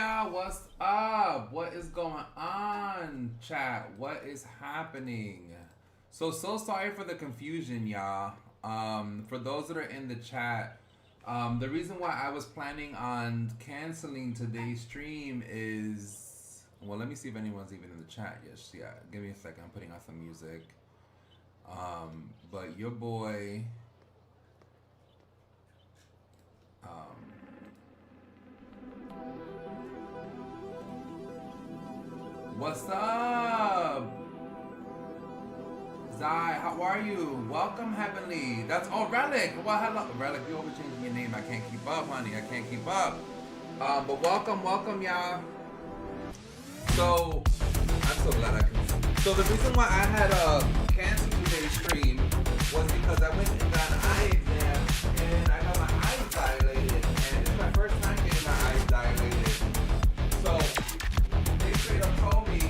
y'all? What's up? What is going on, chat? What is happening? So sorry for the confusion, y'all. For those that are in the chat, the reason why I was planning on canceling today's stream is, well, let me see if anyone's even in the chat. Yes, yeah. Give me a second. I'm putting on some music. But your boy, what's up? Zai, how are you? Welcome, Heavenly. That's Relic. Well, hello, Relic. You always changing your name. I can't keep up, honey. I can't keep up. But welcome, y'all. So I'm so glad I can. So the reason why I had canceled today's stream was because I went and got an eye exam and I got my eyes dilated, and this is my first time getting my eyes dilated. So they straight up told me.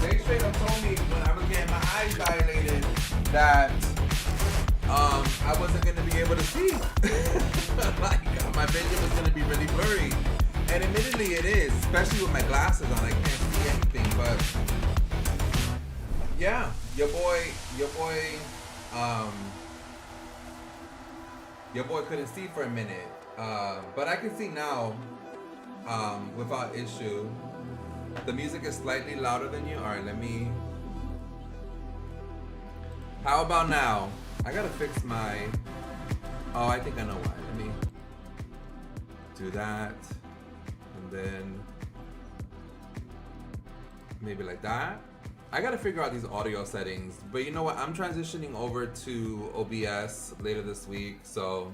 They straight up told me when I was getting my eyes dilated that I wasn't going to be able to see. Like, my vision was going to be really blurry. And admittedly it is, especially with my glasses on. I can't see anything, but yeah, your boy couldn't see for a minute. But I can see now without issue. The music is slightly louder than you. All right, how about now? I gotta fix my, oh, I think I know why. Let me do that. And then maybe like that. I gotta figure out these audio settings. But you know what? I'm transitioning over to OBS later this week, so.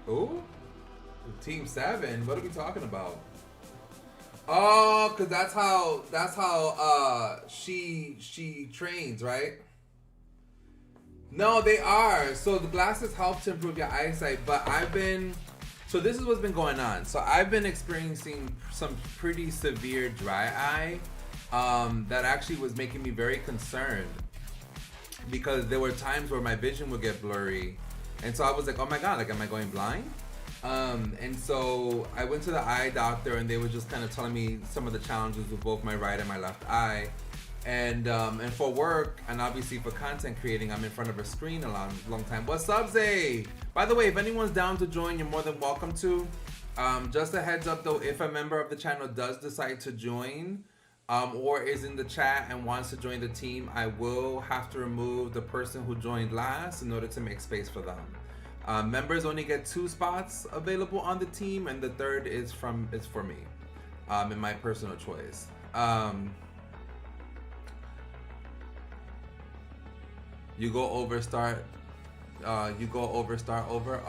Ooh, Team 7. What are we talking about? Oh, cause that's how she trains, right? No, they are. So the glasses help to improve your eyesight, but so this is what's been going on. So I've been experiencing some pretty severe dry eye that actually was making me very concerned, because there were times where my vision would get blurry. And so I was like, oh my God, like, am I going blind? And so I went to the eye doctor, and they were just kind of telling me some of the challenges with both my right and my left eye. And for work, and obviously for content creating, I'm in front of a screen a long time. What's up, Zay? By the way, if anyone's down to join, you're more than welcome to. Just a heads up though, if a member of the channel does decide to join, or is in the chat and wants to join the team, I will have to remove the person who joined last in order to make space for them. Members only get 2 spots available on the team, and the third is for me, in my personal choice. You go over, start over.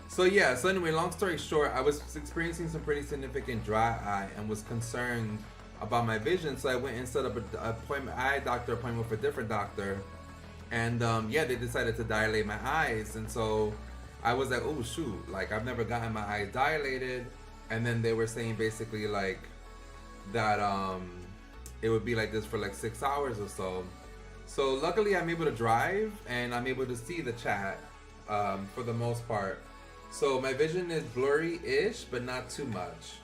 So yeah, so anyway, long story short, I was experiencing some pretty significant dry eye and was concerned about my vision. So I went and set up an eye doctor appointment with a different doctor. And yeah, they decided to dilate my eyes. And so I was like, oh shoot, like I've never gotten my eyes dilated. And then they were saying basically like that it would be like this for like 6 hours or so. So luckily I'm able to drive and I'm able to see the chat for the most part. So my vision is blurry-ish, but not too much.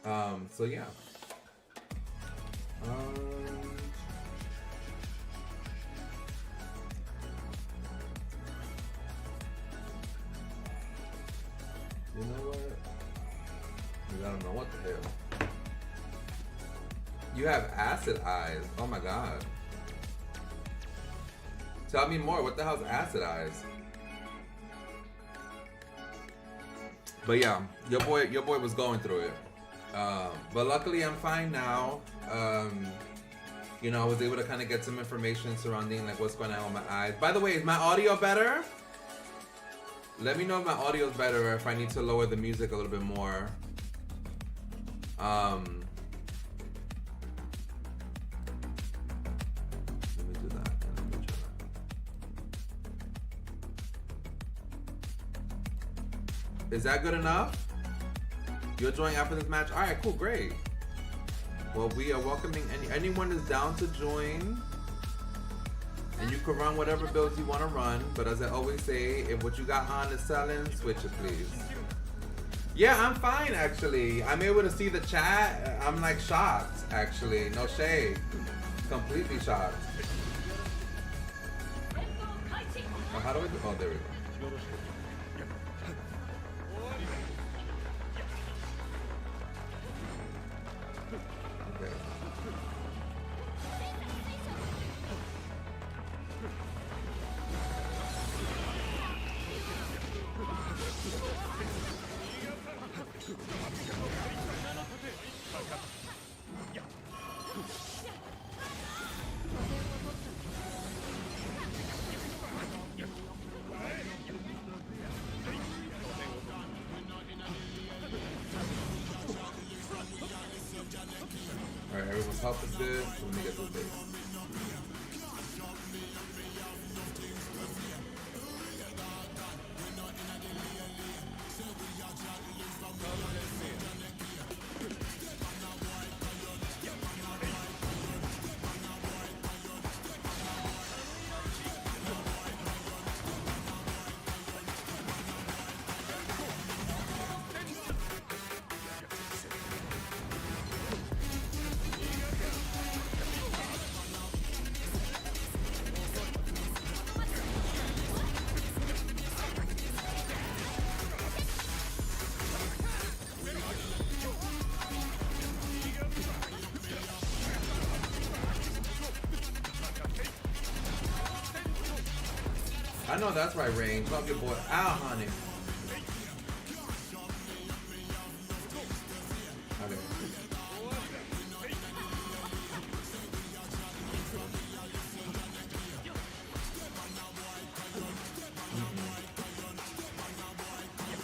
So yeah. You know what? I don't know what the hell. You have acid eyes. Oh my God. Tell me more. What the hell's acid eyes? But yeah, your boy was going through it. But luckily I'm fine now. You know, I was able to kind of get some information surrounding like what's going on with my eyes. By the way, is my audio better? Let me know if my audio is better or if I need to lower the music a little bit more. Let me do that. Let me try that. Is that good enough? You're joining after this match? Alright, cool, great. Well, we are welcoming anyone is down to join. And you can run whatever builds you want to run. But as I always say, if what you got on is selling, switch it, please. Yeah, I'm fine, actually. I'm able to see the chat. I'm like shocked, actually. No shade. Completely shocked. Oh, how do I do? Oh, there we go. Okay. Alright, everyone's health is good. Let me get this base. I know that's right, range. Love your boy. Ow, honey. Okay.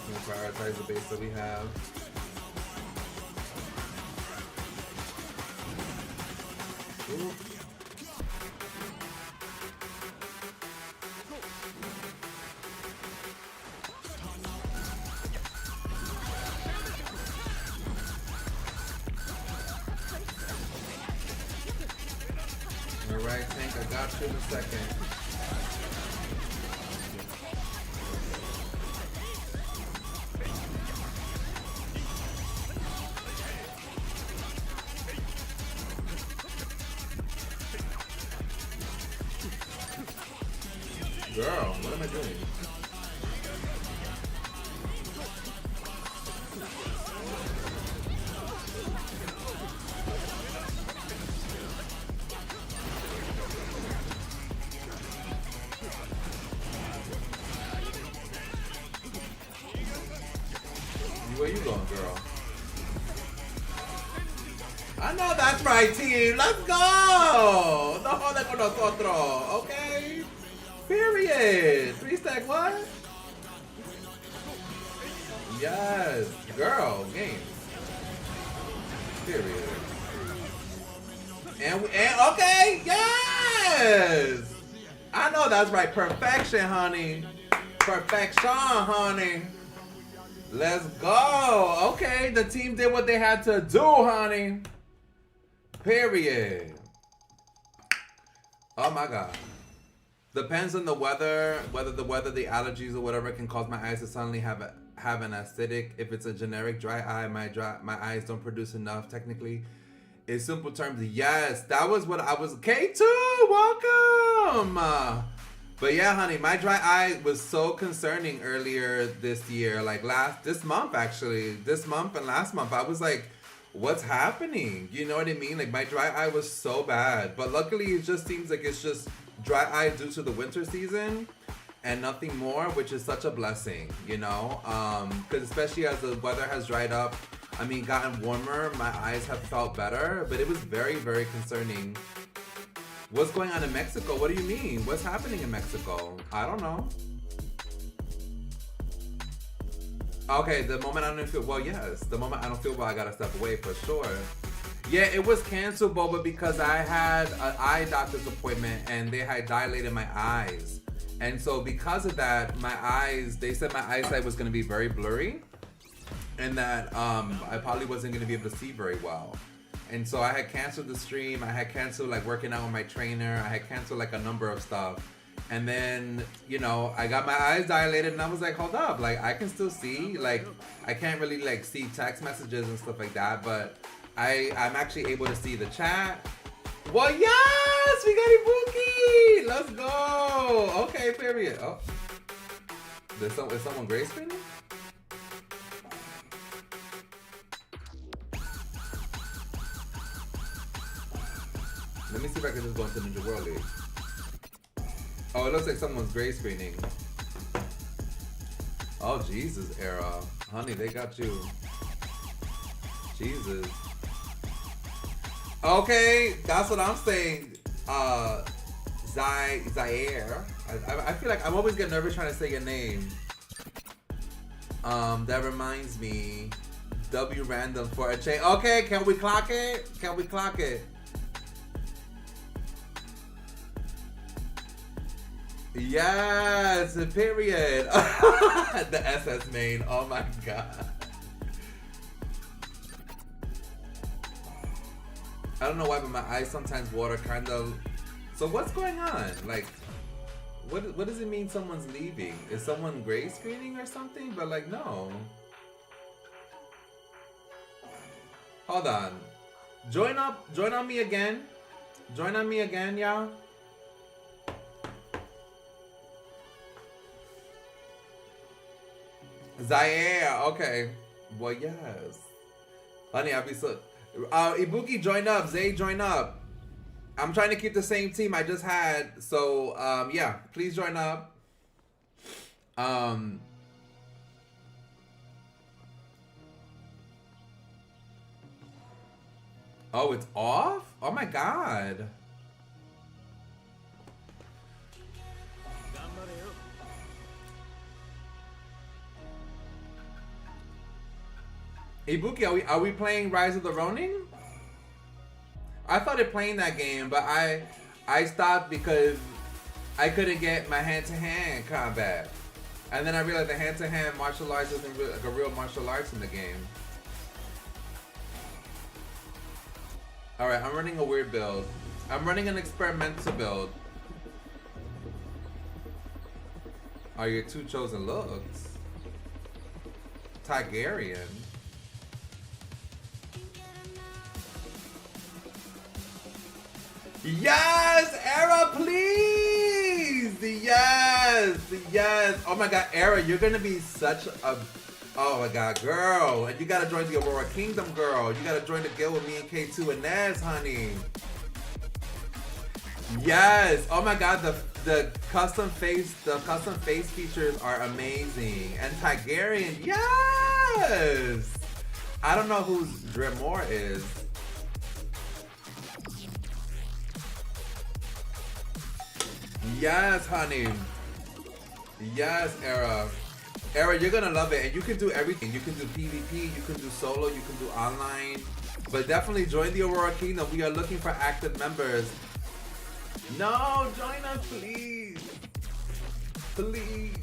We'll prioritize the base that we have. Ooh. Alright, Tank, I got you in a second. Girl, what am I doing? Where you going, girl? I know that's right, team. Let's go. No joden con nosotros, okay? Period. 3-stack what? Yes, girl, game. Period. And okay, yes. I know that's right. Perfection, honey. Perfection, honey. Let's go. Okay, the team did what they had to do, honey. Period. Oh my God. Depends on the weather, whether the allergies or whatever can cause my eyes to suddenly have an acidic. If it's a generic dry eye, my eyes don't produce enough technically. In simple terms, yes, that was what I was. K2, welcome. But yeah, honey, my dry eye was so concerning earlier this year, like this month and last month. I was like, what's happening? You know what I mean? Like my dry eye was so bad, but luckily it just seems like it's just dry eye due to the winter season and nothing more, which is such a blessing, you know? Because especially as the weather has dried up, I mean, gotten warmer, my eyes have felt better, but it was very, very concerning. What's going on in Mexico? What do you mean? What's happening in Mexico? I don't know. Okay, the moment I don't feel well, yes. The moment I don't feel well, I gotta step away for sure. Yeah, it was canceled, Boba, because I had an eye doctor's appointment and they had dilated my eyes. And so because of that, my eyes, they said my eyesight was gonna be very blurry and that I probably wasn't gonna be able to see very well. And so I had canceled the stream. I had canceled like working out with my trainer. I had canceled like a number of stuff. And then, you know, I got my eyes dilated and I was like, hold up, like I can still see, like I can't really like see text messages and stuff like that, but I'm actually able to see the chat. Well, yes, we got Ibuki. Let's go. Okay, period. Oh, is someone gray screening? Let me see if I can just go into Ninja World League. Oh, it looks like someone's gray screening. Oh, Jesus, Era. Honey, they got you. Jesus. Okay, that's what I'm saying. Zaire. I feel like I'm always getting nervous trying to say your name. That reminds me. W random for a chain. Okay, can we clock it? Can we clock it? Yes, period. The SS main. Oh my god. I don't know why, but my eyes sometimes water kind of. So what's going on? Like, what does it mean someone's leaving? Is someone gray screening or something? But like, no. Hold on. Join on me again. Join on me again, y'all. Zaire, okay. Well, yes. Honey, I'll be so. Ibuki, join up. Zay, join up. I'm trying to keep the same team I just had. So, yeah, please join up. Oh, it's off? Oh my god. Ibuki, are we playing Rise of the Ronin? I started playing that game, but I stopped because I couldn't get my hand-to-hand combat. And then I realized the hand-to-hand martial arts isn't really like a real martial arts in the game. Alright, I'm running a weird build. I'm running an experimental build. Are your two chosen looks? Targaryen. Yes, Era, please. Yes, yes. Oh my God, Era, you're gonna be such a. Oh my God, girl, and you gotta join the Aurora Kingdom, girl. You gotta join the guild with me and K2 and Nez, honey. Yes. Oh my God, the custom face features are amazing. And Targaryen, yes. I don't know who Dremor is. Yes, honey. Yes, Era. Era, you're gonna love it, and you can do everything. You can do PvP, you can do solo, you can do online. But definitely join the Aurora Kingdom. We are looking for active members. No, join us, please. Please.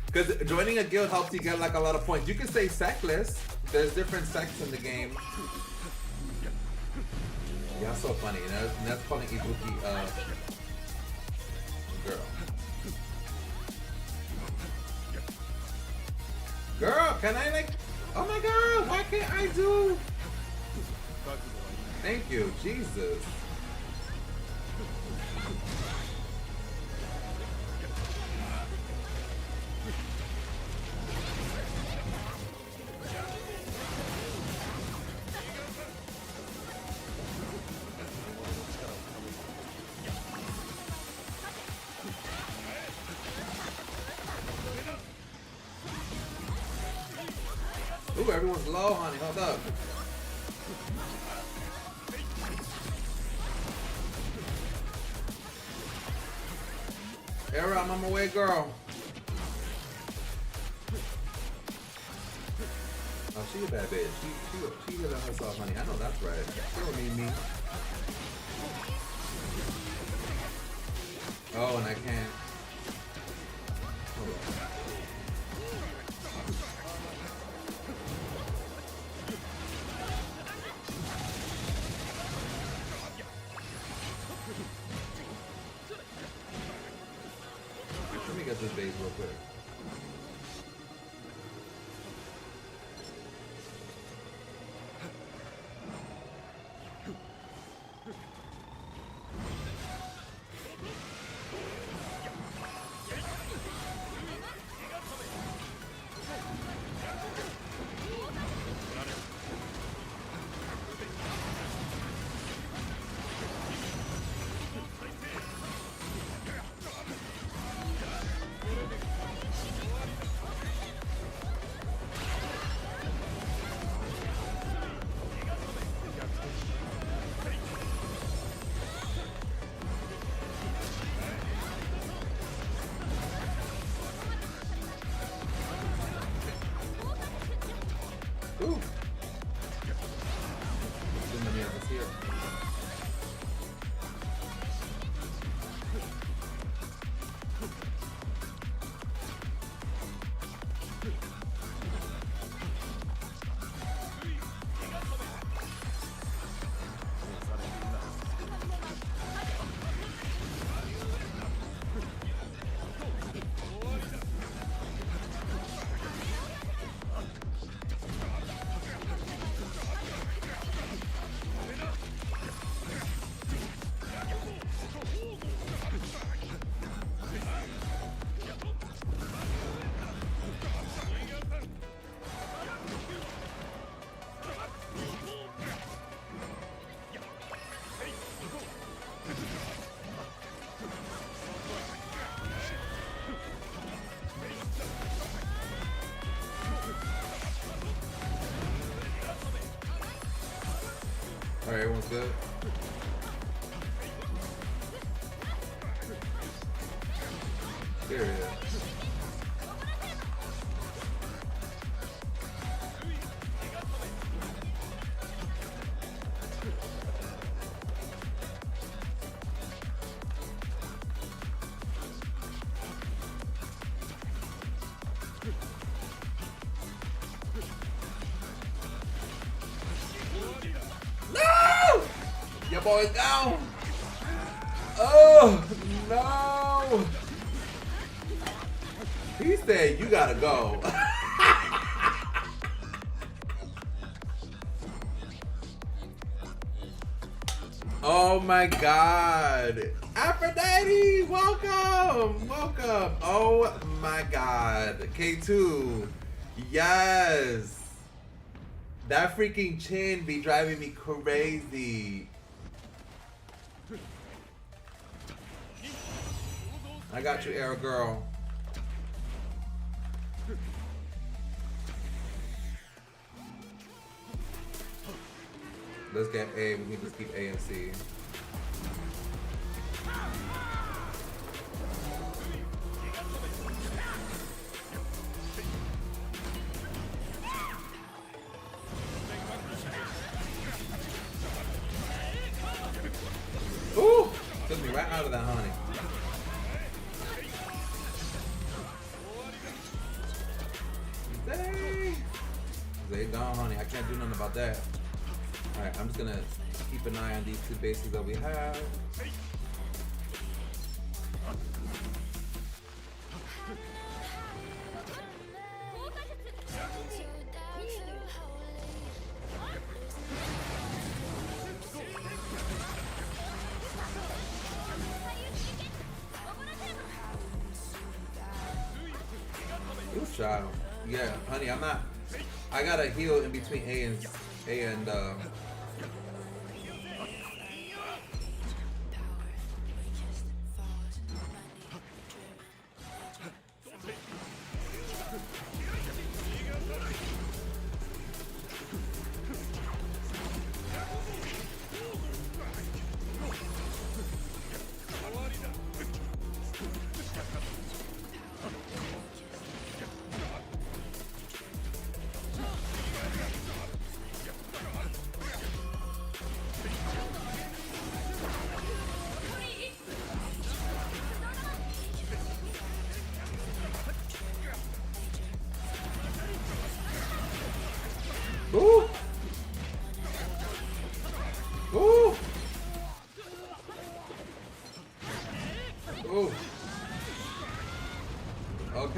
Because joining a guild helps you get like a lot of points. You can say sectless. There's different sects in the game. Yeah, so funny. And that's calling Ibuki girl. Girl, can I like? Oh my God! Why can't I do? Thank you, Jesus. Ooh, everyone's low, honey. Hold up. Era, I'm on my way, girl. Oh, she a bad bitch. She healing herself, honey. I know that's right. She don't need me. Oh, and I can't. Hold on. touch this base real quick. Ooh. Let me have this here. All right, everyone's good. There it is. Your boy's down. Oh no! He said you gotta go. Oh my God! Aphrodite, welcome, welcome. Oh my God, K2, yes. That freaking chin be driving me crazy. I got you, Arrow Girl. Let's get A. We need to keep A and C. Ooh! Took me right out of that, honey. They gone, honey. I can't do nothing about that. Alright, I'm just gonna keep an eye on these two bases that we have. Good job. Yeah, honey, I'm not. I gotta heal in between A and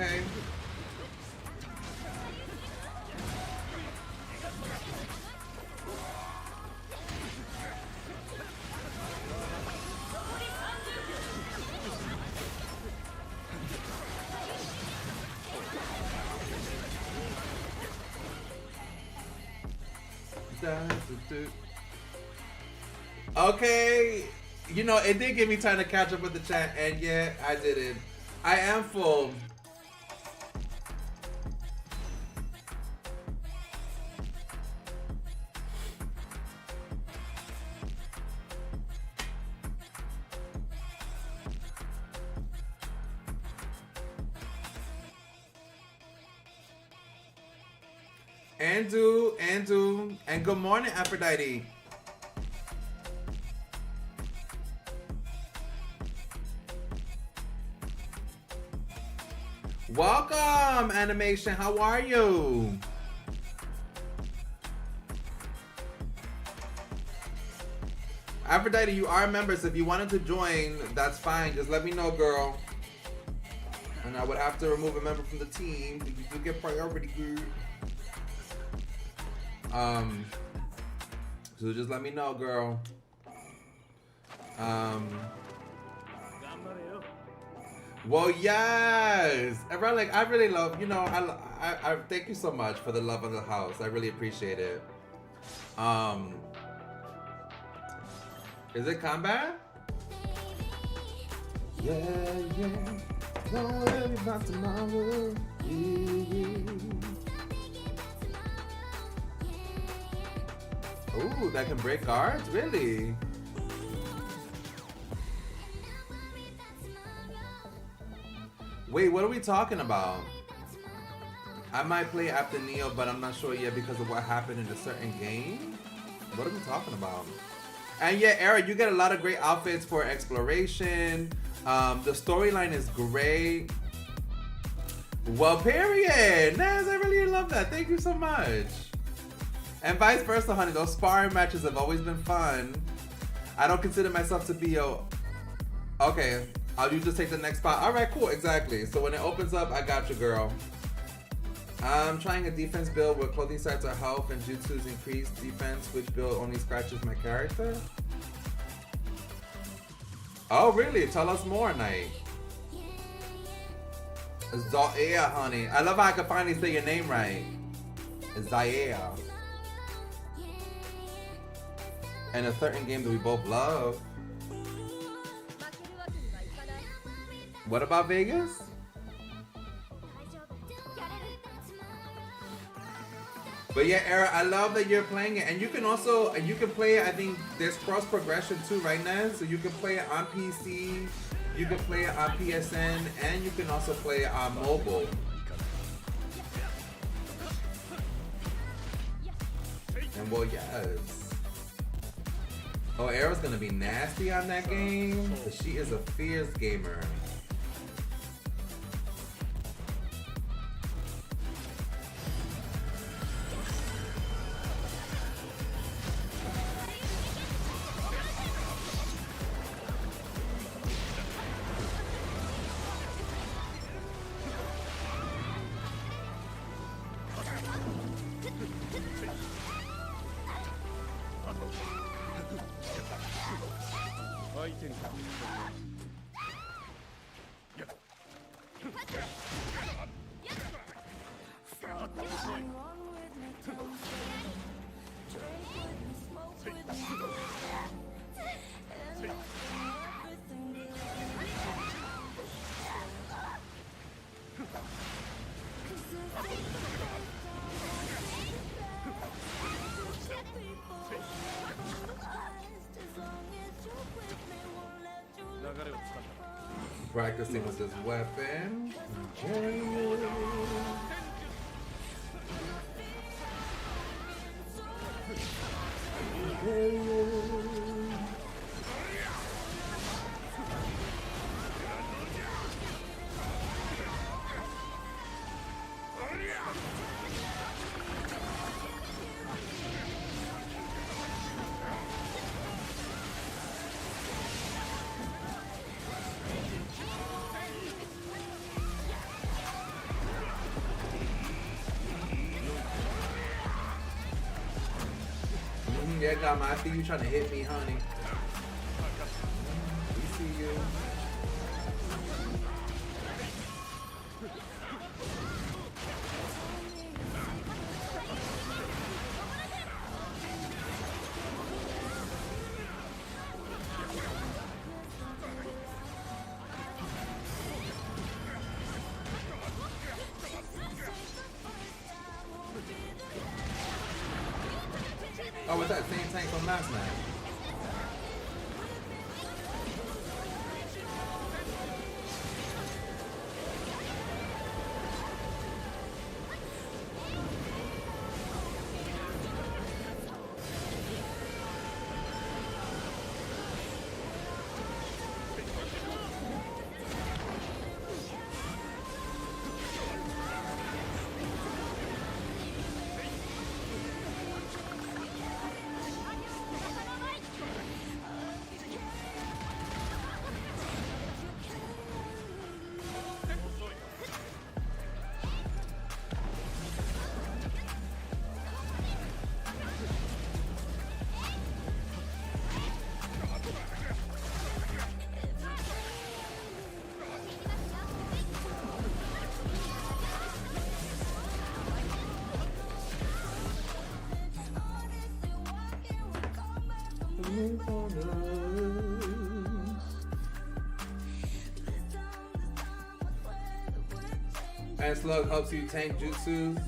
okay? Okay, you know, it did give me time to catch up with the chat, and yeah, I did it. I am full. Andu, and good morning, Aphrodite. Welcome, Animation. How are you? Aphrodite, you are members. If you wanted to join, that's fine. Just let me know, girl. And I would have to remove a member from the team. But you do get priority, girl. So just let me know, girl. Well, yes. Everyone, like, I really love, you know, I thank you so much for the love of the house. I really appreciate it. Is it combat? Yeah, yeah. Don't worry about tomorrow. Ooh, that can break guards? Really? Wait, what are we talking about? I might play after Neo, but I'm not sure yet because of what happened in a certain game. What are we talking about? And yeah, Eric, you get a lot of great outfits for exploration. The storyline is great. Well, period. Naz, I really love that. Thank you so much. And vice versa, honey. Those sparring matches have always been fun. I don't consider myself to be a... Okay, you just take the next spot. All right, cool, exactly. So when it opens up, I got you, girl. I'm trying a defense build where clothing sets are health and jutsus increase defense, which build only scratches my character. Oh, really? Tell us more, Knight. Zaea, honey. I love how I can finally say your name right. Zaea. And a certain game that we both love. What about Vegas? But yeah, Era, I love that you're playing it. And you can also, you can play it, I think there's cross progression too, right now? So you can play it on PC, you can play it on PSN, and you can also play it on mobile. And well, yes. Oh, Era's gonna be nasty on that game, because she is a fierce gamer. Practicing with this weapon. Yeah, Gama, I see you trying to hit me, honey. We see you. Oh, was that same tank from last night? And Slug helps you tank jutsus.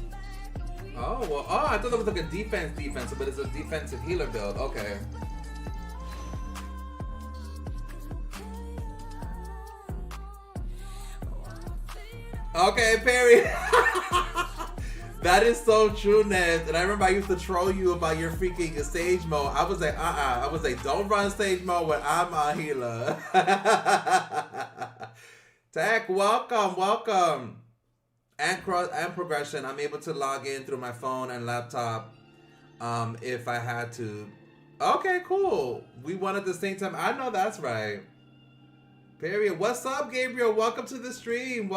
Oh, well, oh, I thought that was like a defense, but it's a defensive healer build. Okay. Okay, Perry. That is so true, Ned. And I remember I used to troll you about your freaking stage mode. I was like, I was like, don't run stage mode when I'm a healer. Tech, welcome. And progression. I'm able to log in through my phone and laptop if I had to. Okay, cool. We won at the same time. I know that's right. Period. What's up, Gabriel? Welcome to the stream.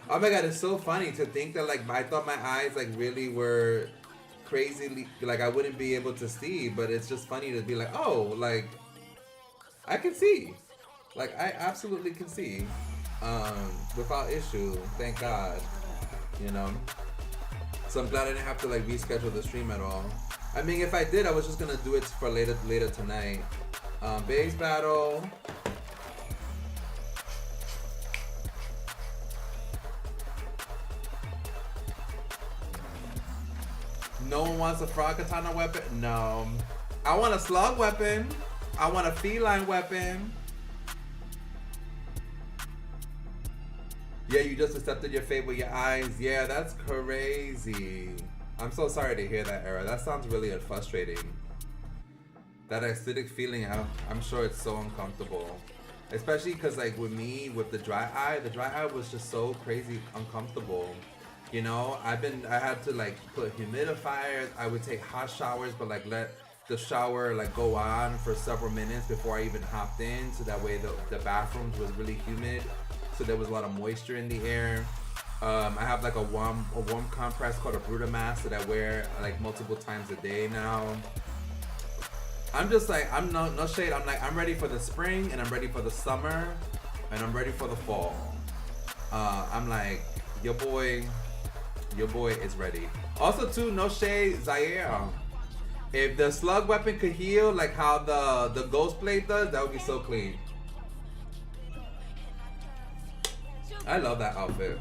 Oh my god, it's so funny to think that like I thought my eyes like really were crazily like I wouldn't be able to see, but it's just funny to be like, oh, like I can see. Like I absolutely can see. Without issue, thank God. You know? So I'm glad I didn't have to like reschedule the stream at all. I mean, if I did, I was just gonna do it for later tonight. Base battle. No one wants a frog katana weapon? No. I want a slug weapon. I want a feline weapon. Yeah, you just accepted your fate with your eyes. Yeah, that's crazy. I'm so sorry to hear that, Era. That sounds really frustrating. That acidic feeling, I'm sure it's so uncomfortable. Especially because like with me, with the dry eye was just so crazy uncomfortable. You know, I had to like put humidifiers. I would take hot showers, but like let the shower like go on for several minutes before I even hopped in. So that way the bathrooms was really humid. So there was a lot of moisture in the air. I have like a warm compress called a Bruta Mask that I wear like multiple times a day now. I'm just like, I'm no shade. I'm like, I'm ready for the spring and I'm ready for the summer and I'm ready for the fall. I'm like, your boy is ready. Also too, no shade, Zaire. If the slug weapon could heal like how the ghost blade does, that would be so clean. I love that outfit.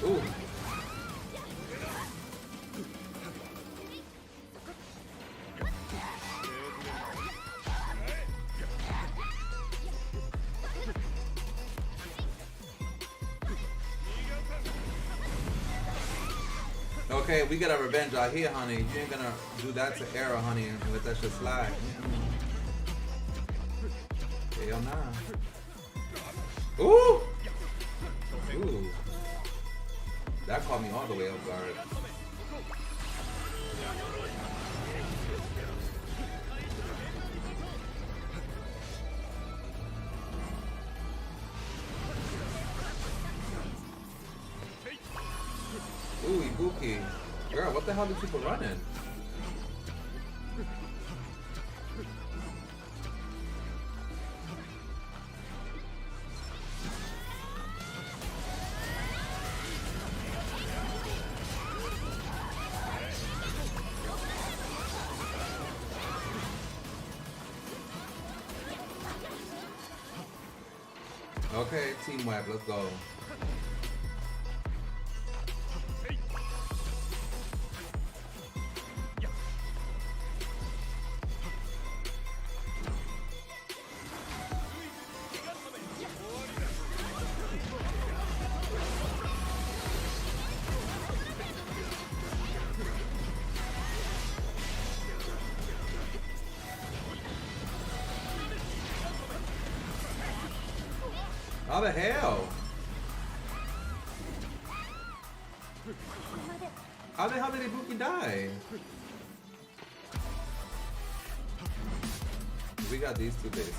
Ooh. Okay, we get our revenge out here, honey. You ain't gonna do that to Arrow, honey, and let that shit slide. Hell nah. Ooh! Ooh. That caught me all the way off guard. Ooh, Ibuki. Girl, what the hell did people running? Okay, Team Web, let's go. How the hell? How the hell did Ibuki die? We got these two bases.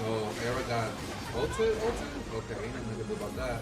Oh, Era got ulted? Okay, ain't nothing to do about that.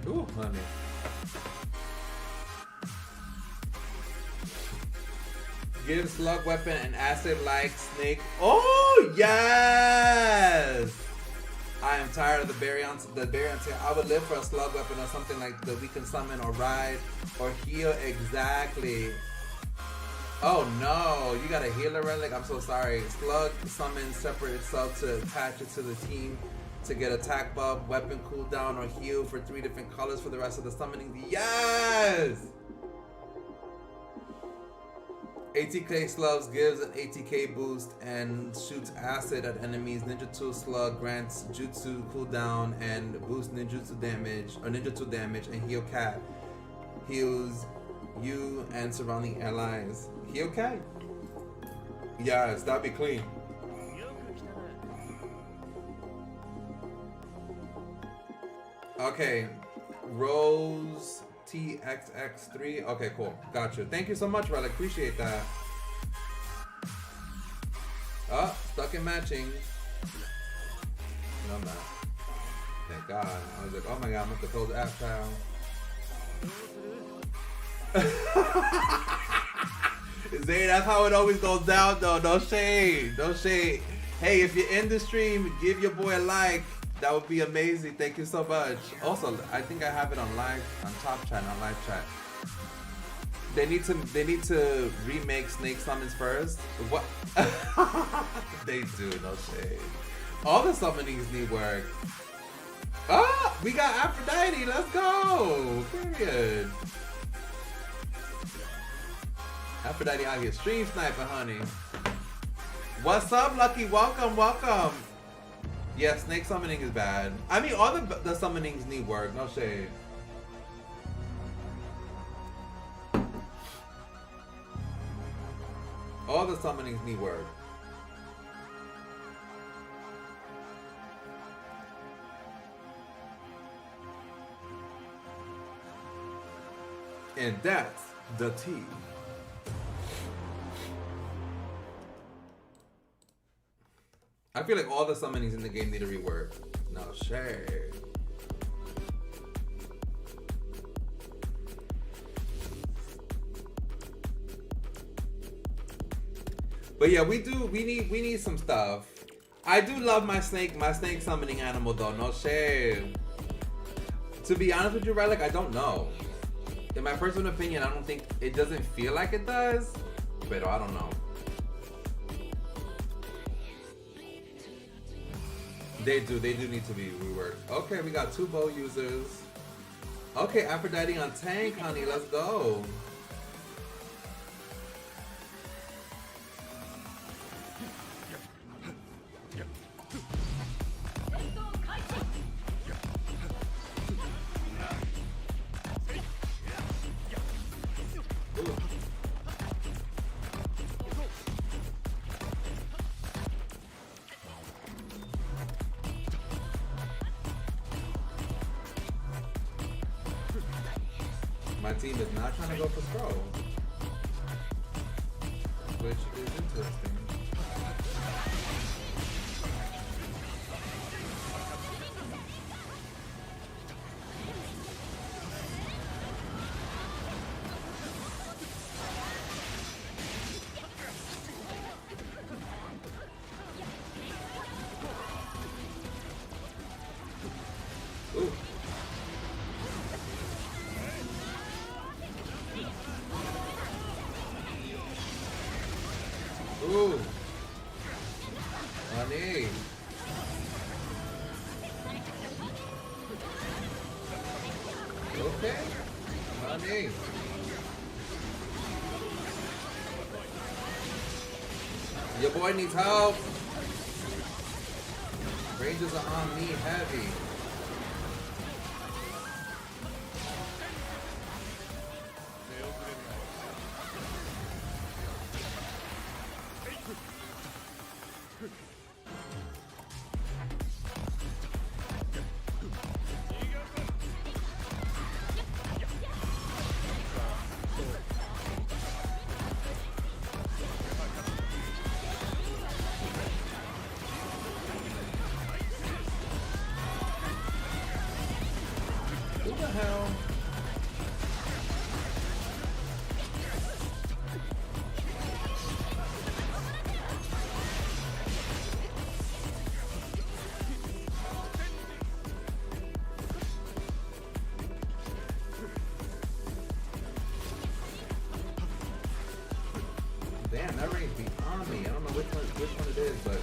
Ooh, honey. Give slug weapon an acid like snake. Oh yes! I am tired of the Baryon tail. I would live for a slug weapon or something like that we can summon or ride or heal exactly. Oh no, you got a healer relic? I'm so sorry. Slug summons separate itself to attach it to the team to get attack buff, weapon cooldown, or heal for 3 different colors for the rest of the summoning. Yes! ATK slugs gives an ATK boost and shoots acid at enemies. Ninja 2 slug grants jutsu cooldown and boosts ninjutsu damage or ninja 2 damage, and heal cat heals you and surrounding allies. Heal cat? Yes, that'd be clean. Okay, Rose TXX3. Okay, cool. Gotcha. Thank you so much, Relic. Appreciate that. Oh, stuck in matching. No, I'm not. Thank God. I was like, oh my God, I'm going to close the app trial. Zay, that's how it always goes down, though. No shade. No shade. Hey, if you're in the stream, give your boy a like. That would be amazing. Thank you so much. Also, I think I have it on live, on top chat, on live chat. They need to remake Snake Summons first. What? They do, no shade. All the summonings need work. Ah, we got Aphrodite. Let's go. Period. Aphrodite out here stream sniping, honey. What's up, Lucky? Welcome, welcome. Yeah, snake summoning is bad. I mean, all the summonings need work. No shade. All the summonings need work. And that's the tea. I feel like all the summonings in the game need a rework. No shade. But yeah, we need some stuff. I do love my snake summoning animal though, no shade. To be honest with you, right, like I don't know. In my personal opinion, I don't think it doesn't feel like it does, but I don't know. They do need to be reworked. Okay, we got 2 bow users. Okay, Aphrodite on tank, honey, let's go. My team is not trying to go for scroll, which is interesting. Ooh. Ooh. Honey. Okay. Honey. Your boy needs help. Rangers are on me heavy. Who the hell? Damn, that range beyond me. I don't know which one it is, but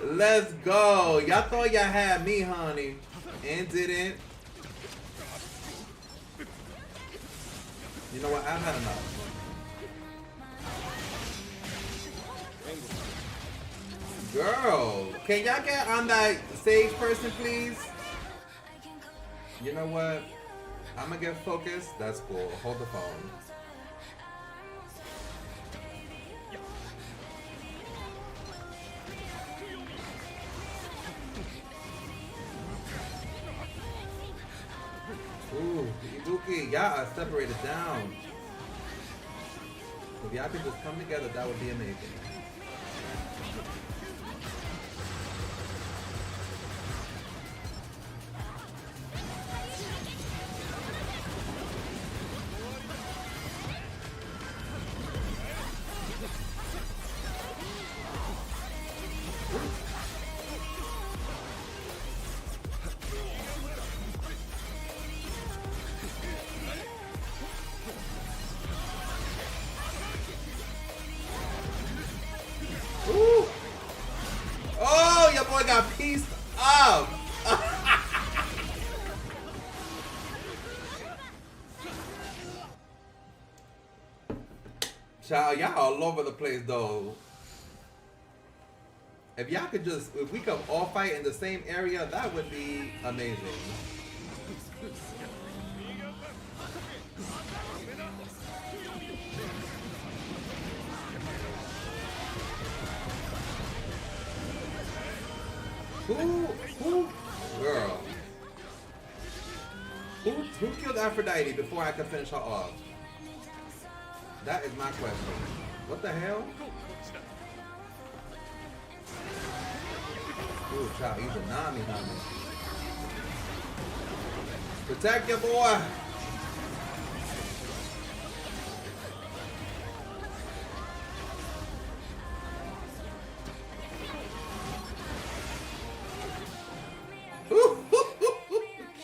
let's go. Y'all thought y'all had me, honey, and didn't. You know what? I've had enough. Girl, can y'all get on that stage person, please? You know what? I'm gonna get focused. That's cool. Hold the phone. Ooh, Ibuki, y'all are separated down. If y'all could just come together, that would be amazing. Child, y'all all over the place though. If y'all could just, if we could all fight in the same area, that would be amazing. Who, girl? Who killed Aphrodite before I could finish her off? That is my question. What the hell? Ooh, child, he's a Nami, honey. Protect your boy!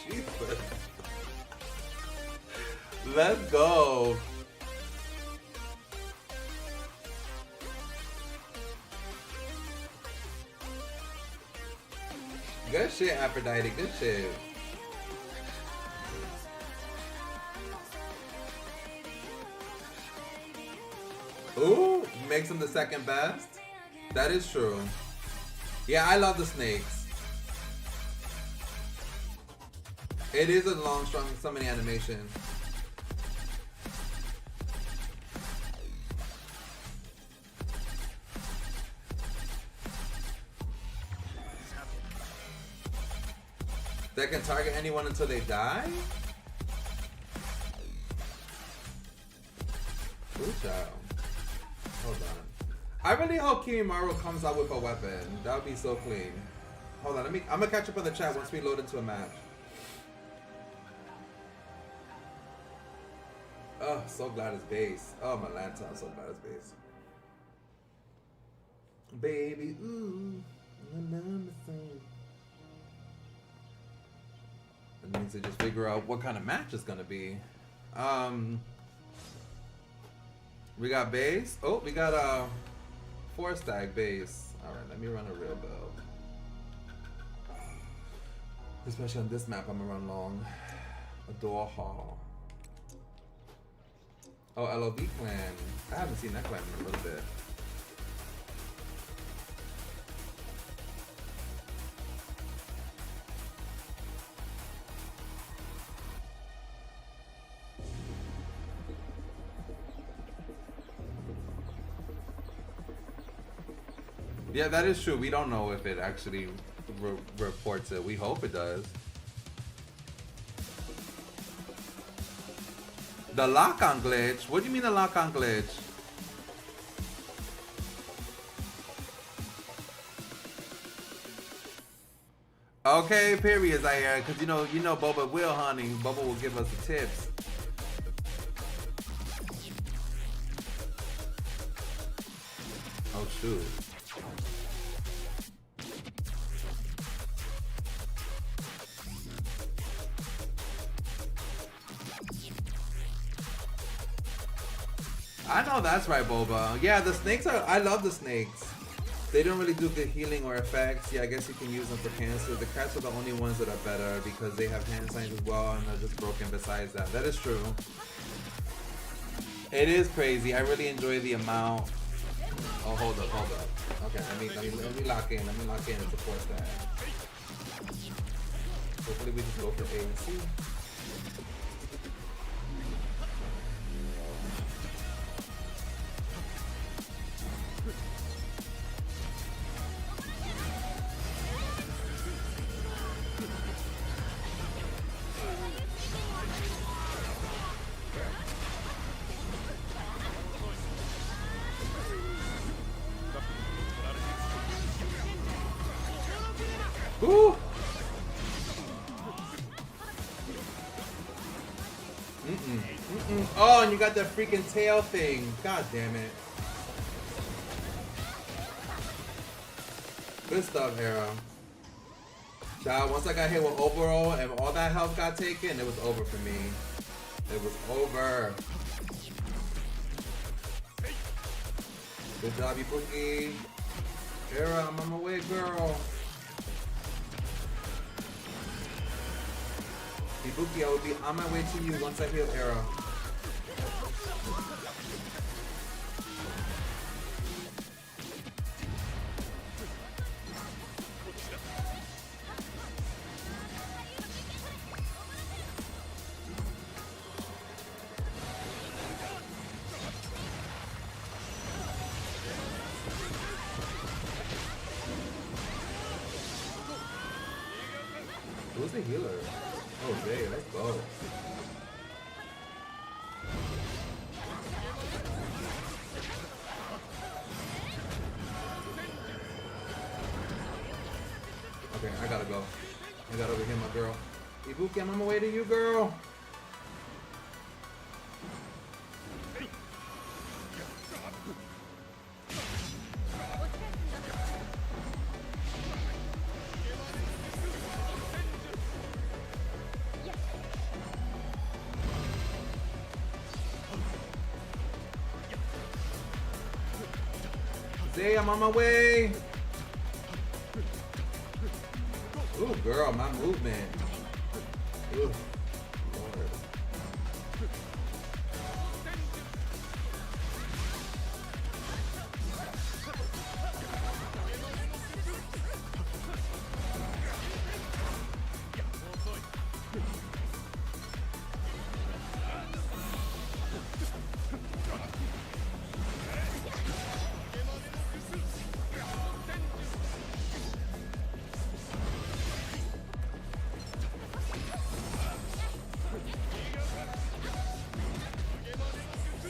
Jesus. Let's go. Good shit, Aphrodite. Good shit. Ooh, makes him the second best. That is true. Yeah, I love the snakes. It is a long, strong summoning animation. That can target anyone until they die? Ooh, child. Hold on. I really hope Kimimaru comes out with a weapon. That would be so clean. Hold on, I'm gonna catch up on the chat once we load into a match. Oh, so glad it's base. Oh, my laptop, so glad it's base. Baby, ooh, it means to just figure out what kind of match it's gonna be. We got base. Oh, we got a 4-stack base. All right, let me run a real build. Especially on this map, I'm gonna run long. Adore Hall. Oh, LOV clan. I haven't seen that clan in a little bit. Yeah, that is true. We don't know if it actually reports it. We hope it does. The lock-on glitch? What do you mean the lock-on glitch? Okay, period, Zaire. Because you know Boba will, honey. Boba will give us the tips. Oh, shoot. I know that's right, Boba. Yeah, the snakes are. I love the snakes. They don't really do good healing or effects. Yeah, I guess you can use them for cancer. The cats are the only ones that are better because they have hand signs as well and they're just broken besides that. That is true. It is crazy. I really enjoy the amount. Oh, hold up. Okay, let me lock in. Let me lock in and support that. Hopefully we just go for A and C. Ooh. Oh, and you got that freaking tail thing. God damn it. Good stuff, Hero. Child, once I got hit with overall and all that health got taken, it was over for me. It was over. Good job, you Bookie. Hero, I'm on my way, girl. Ibuki, I will be on my way to you once I heal Arrow. who's the healer? Oh, Jay, let's go. Okay, I gotta go. I gotta overhear my girl. Ibuki, I'm on my way to you, girl. Zay, I'm on my way. Ooh, girl, my movement. Ooh, Lord.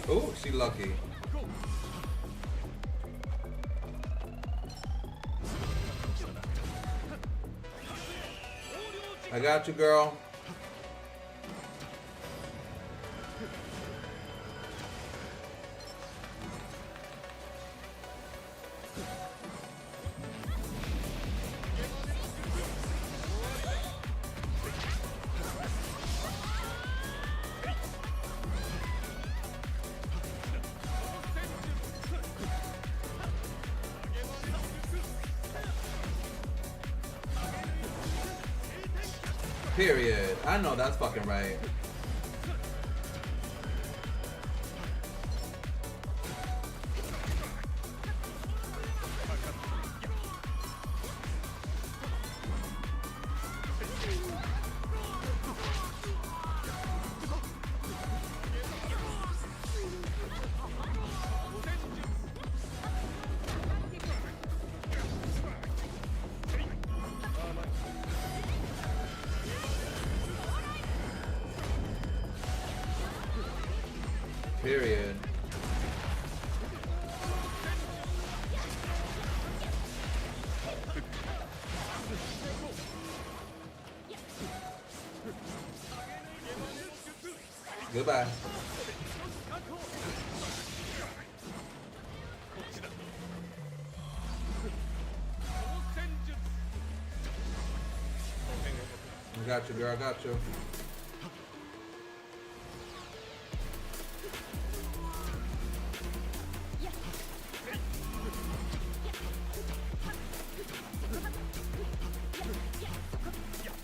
Ooh, she lucky. I got you, girl. Period. I know that's fucking right. Period. Goodbye. I got you, girl. I got you.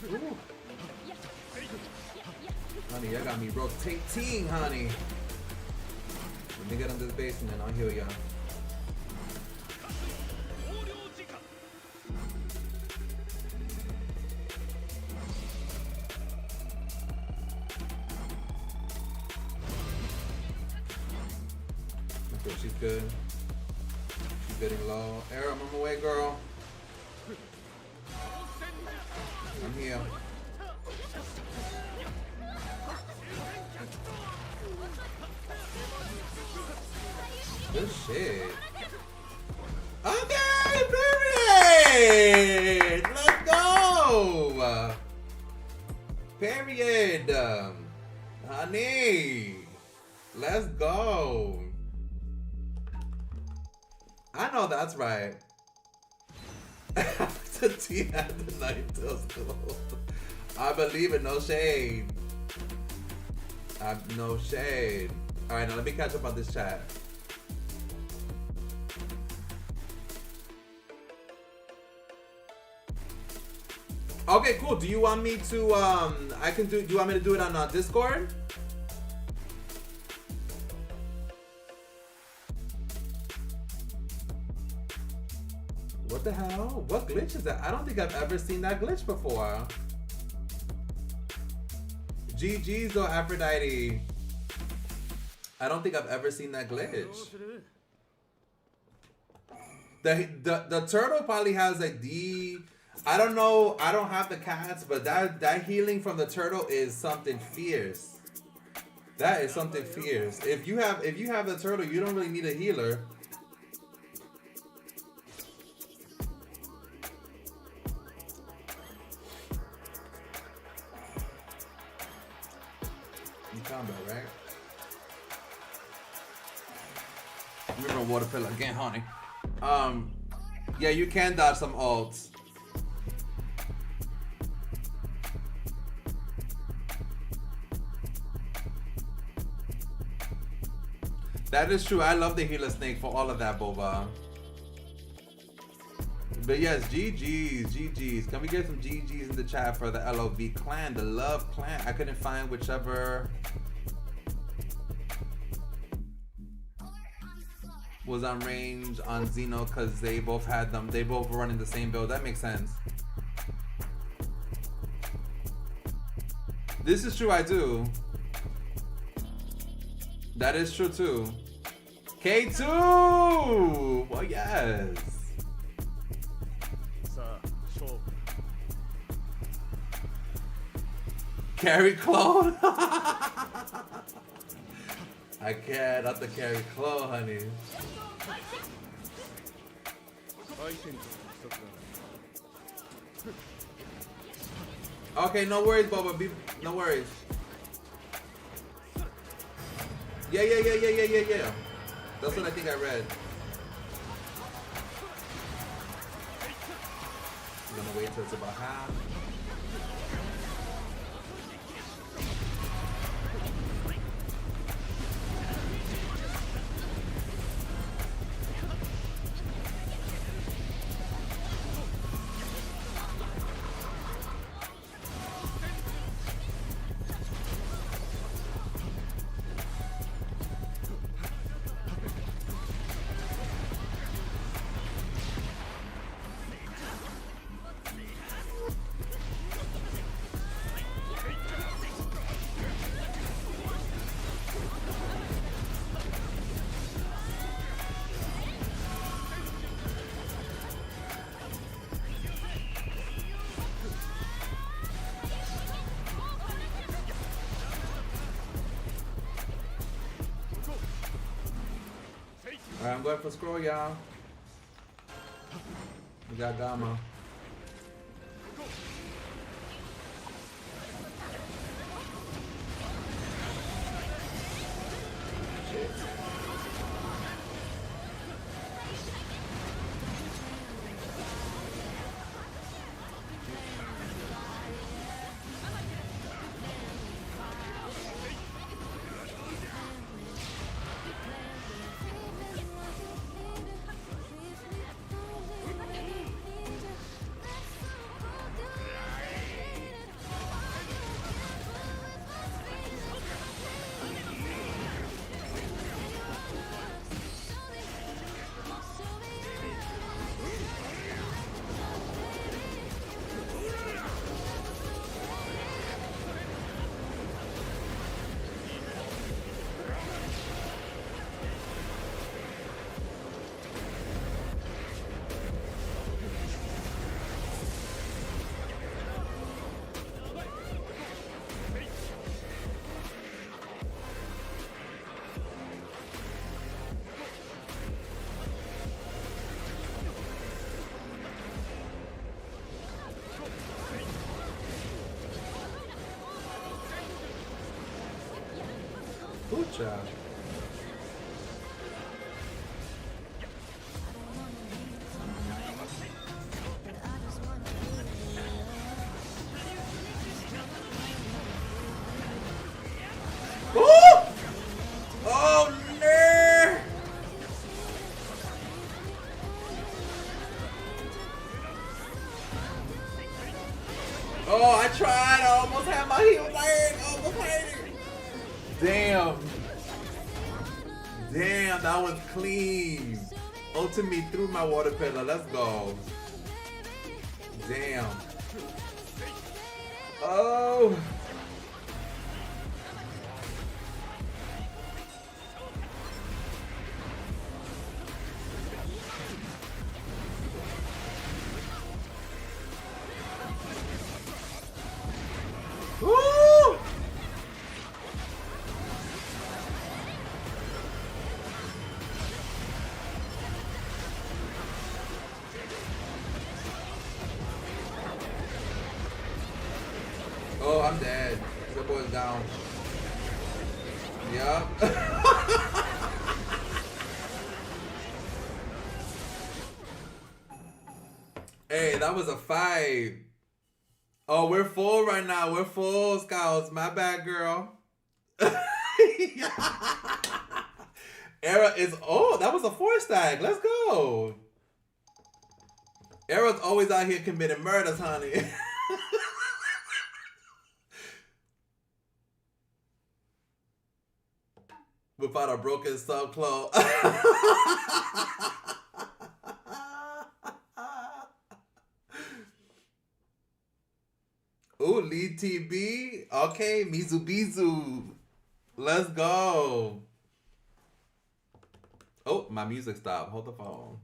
Ooh. Honey, y'all got me rotating, honey. Let me get into the basement and I'll heal y'all. Okay, she's good. She's getting low. Era, I'm on my way, girl. I'm here. Good shit. Okay, period. Let's go. Period. Honey. Let's go. I know that's right. To tea at the night till school. I believe it, no shade. No shade. Alright, now let me catch up on this chat. Okay, cool. Do you want me to do you want me to do it on Discord? What the hell? What glitch is that? I don't think I've ever seen that glitch before. GG's though, Aphrodite. I don't think I've ever seen that glitch. The turtle probably has like the I don't know. I don't have the cats, but that healing from the turtle is something fierce. That is something fierce. If you have the turtle, you don't really need a healer. You talking about, right? Remember water pillar again, honey. Yeah, you can dodge some ults. That is true. I love the healer snake for all of that, Boba. But yes, GG's. Can we get some GG's in the chat for the LOV clan, the love clan? I couldn't find whichever was on range on Xeno because they both had them. They both were running the same build. That makes sense. This is true, I do. That is true too. K2! Well, yes. Carry clone? I can't, not the carry clone, honey. Okay, no worries, Boba. No worries. Yeah. That's what I think I read. I'm gonna wait till it's about half. Alright, I'm going for scroll, y'all. We got Gamma. Shit. Good job. Oh no! Oh, I tried. I almost had my heel leg. Almost had it. Damn. Damn, that was clean. Ultimate through my water pillar. Let's go. Damn. Oh. I'm dead. That boy's down. Yup. Hey, that was a fight. Oh, we're full right now. We're full, Scouts. My bad, girl. Era is... Oh, that was a 4-stack. Let's go. Era's always out here committing murders, honey. Without a broken subclaw. Ooh, lead TB. Okay, Mizubizu. Let's go. Oh, my music stopped. Hold the phone.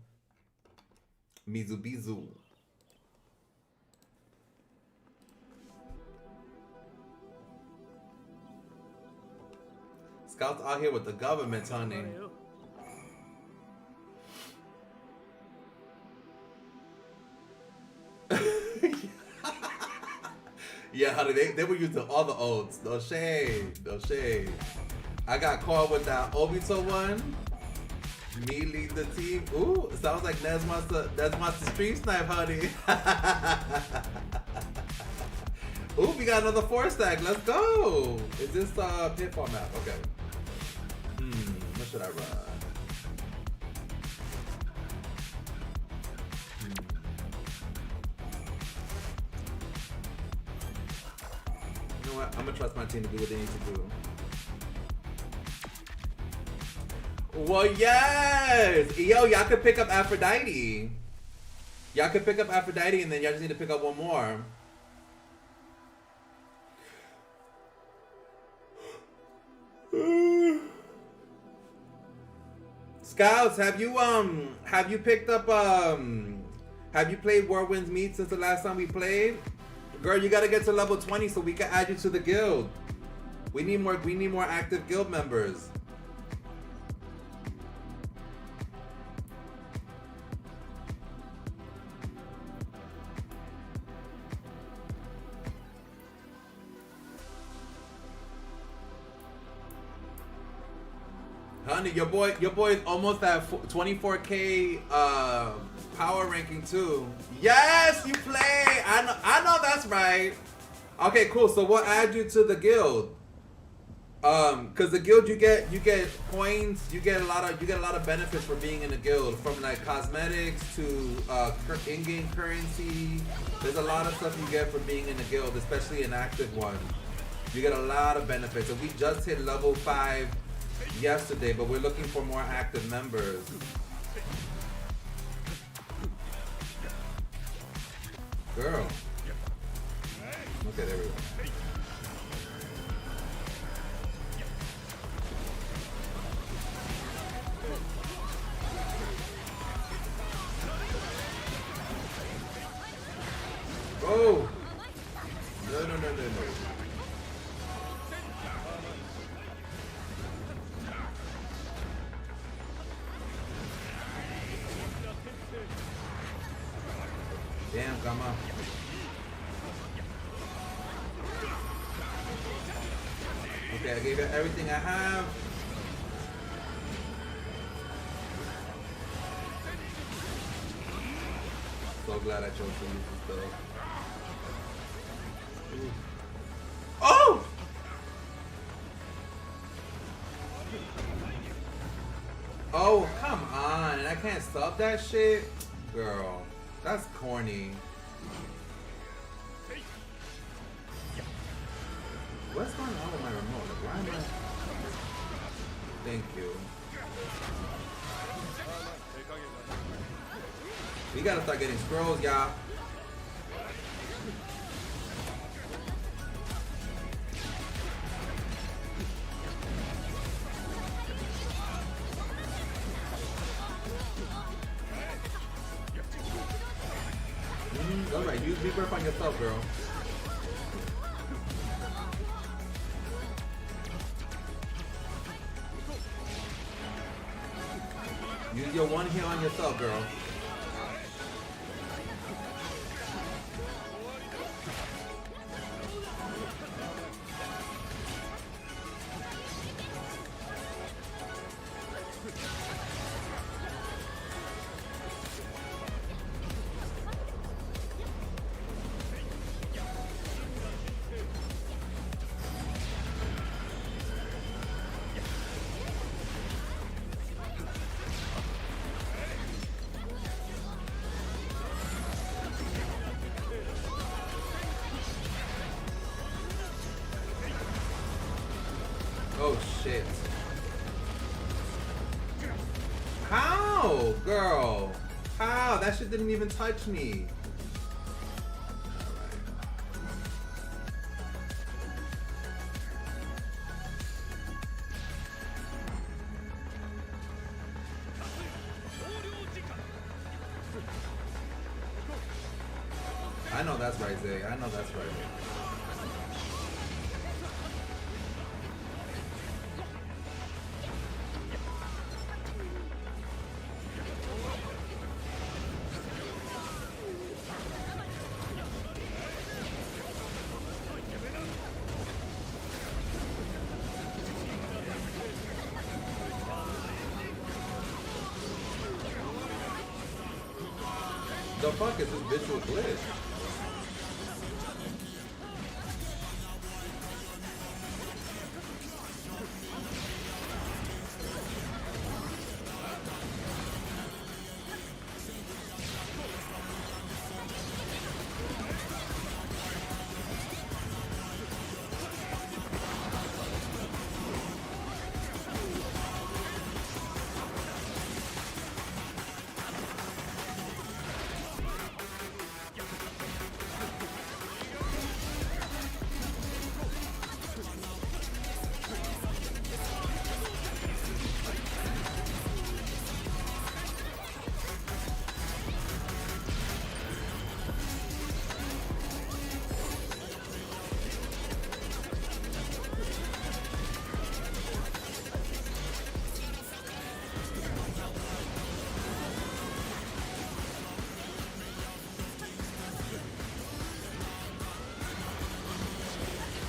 Mizubizu. Scouts out here with the government, honey. Yeah, honey, they were using all the oats. No shade, no shade. I got caught with that Obito one. Me lead the team. Ooh, sounds like Nez Monster Stream Snipe, honey. Ooh, we got another 4-stack. Let's go. Is this pitfall map? Okay. What should I run? You know what? I'm gonna trust my team to do what they need to do. Well, yes! Yo, y'all could pick up Aphrodite. Y'all could pick up Aphrodite and then y'all just need to pick up one more. Scouts, have you picked up have you played Whirlwind's Meet since the last time we played? Girl, you gotta get to level 20 so we can add you to the guild. We need more active guild members. Honey, your boy is almost at 24K power ranking too. Yes, you play. I know that's right. Okay, cool. So we'll add you to the guild. Cause the guild you get points, you get a lot of benefits for being in the guild, from like cosmetics to in-game currency. There's a lot of stuff you get for being in the guild, especially an active one. You get a lot of benefits. And we just hit level 5 yesterday, but we're looking for more active members. Girl. Okay, there we go. Oh! No. Damn, come on. Okay, I gave it everything I have. So glad I chose to use this stuff. Oh! Oh, come on. And I can't stop that shit? Girl, that's corny. What's going on with my remote? Like, why am I... Thank you. We gotta start getting scrolls, y'all. Alright, use rebirth on yourself, girl. Use your one heal on yourself, girl. Oh shit. How, girl? How? That shit didn't even touch me. I know that's right, Zay. I know that's right. The fuck is this visual glitch?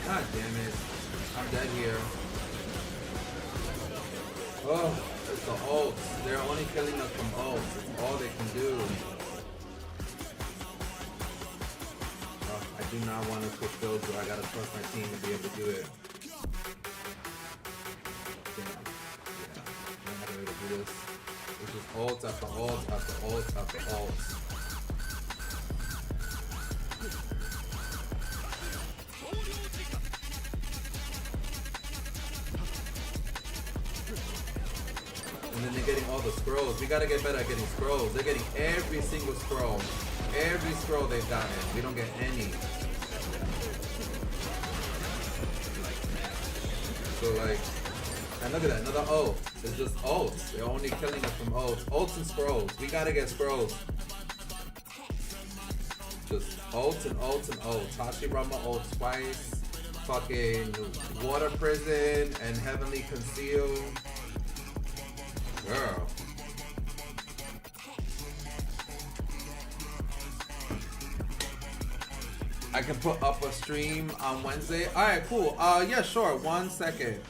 God damn it. I'm dead here. Oh, it's the ults. They're only killing us from ults. It's all they can do. Oh, I do not want to switch those, but I gotta trust my team to be able to do it. Damn. Yeah. I'm not able to do this. It's just ults after ults after ults after ults. And then they're getting all the scrolls. We gotta get better at getting scrolls. They're getting every single scroll. Every scroll they've gotten. We don't get any. So like, and look at that, another ult. It's just ults. They're only killing us from ults. Ults and scrolls. We gotta get scrolls. Just ults and ults and ults. Hashirama ult twice. Fucking Water Prison and Heavenly Conceal. Girl. I can put up a stream on Wednesday. Alright, cool. Yeah, sure. 1 second.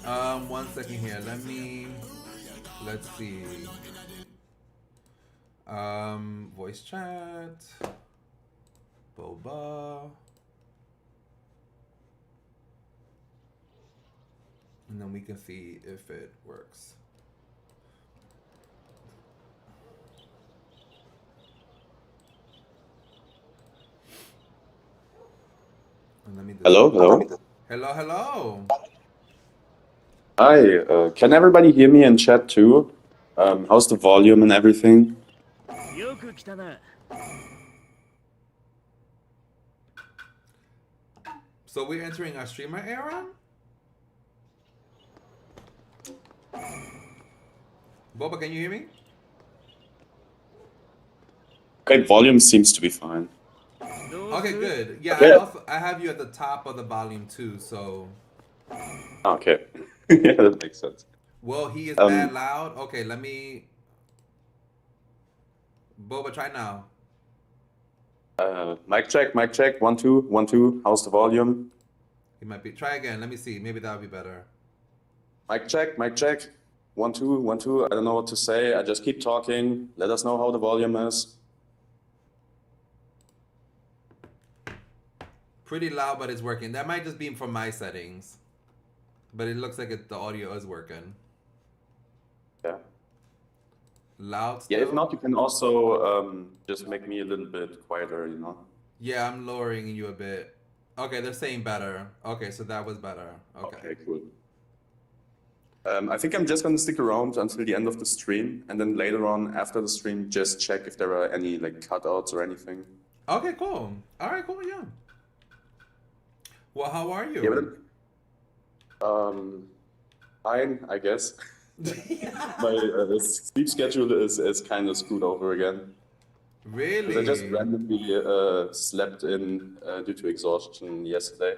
1 second here. Let's see. Voice chat. Boba. And then we can see if it works. And let me Hello, hello. Hello, hello. Hi, can everybody hear me in chat too? How's the volume and everything? So we're entering our streamer era? Boba, can you hear me? Okay, volume seems to be fine. Okay, good. Yeah, Yeah. I have you at the top of the volume too, so. Okay, yeah, that makes sense. Well, he is that loud. Okay, let me. Boba, try now. Mic check, 1 2 1 2. How's the volume? He might be. Try again. Let me see. Maybe that'll be better. Mic check, 1 2 1 2. I don't know what to say. I just keep talking. Let us know how the volume is. Pretty loud, but it's working. That might just be from my settings, but it looks like the audio is working. Yeah. Loud still? Yeah, if not, you can also just make me a little bit quieter, you know? Yeah, I'm lowering you a bit. Okay, they're saying better. Okay, so that was better. Okay. Okay, cool. I think I'm just gonna stick around until the end of the stream, and then later on after the stream, just check if there are any like cutouts or anything. Okay, cool. All right, cool. Yeah. Well, how are you? Yeah, but fine, I guess. My sleep schedule is kind of screwed over again. Really? Because I just randomly slept in due to exhaustion yesterday.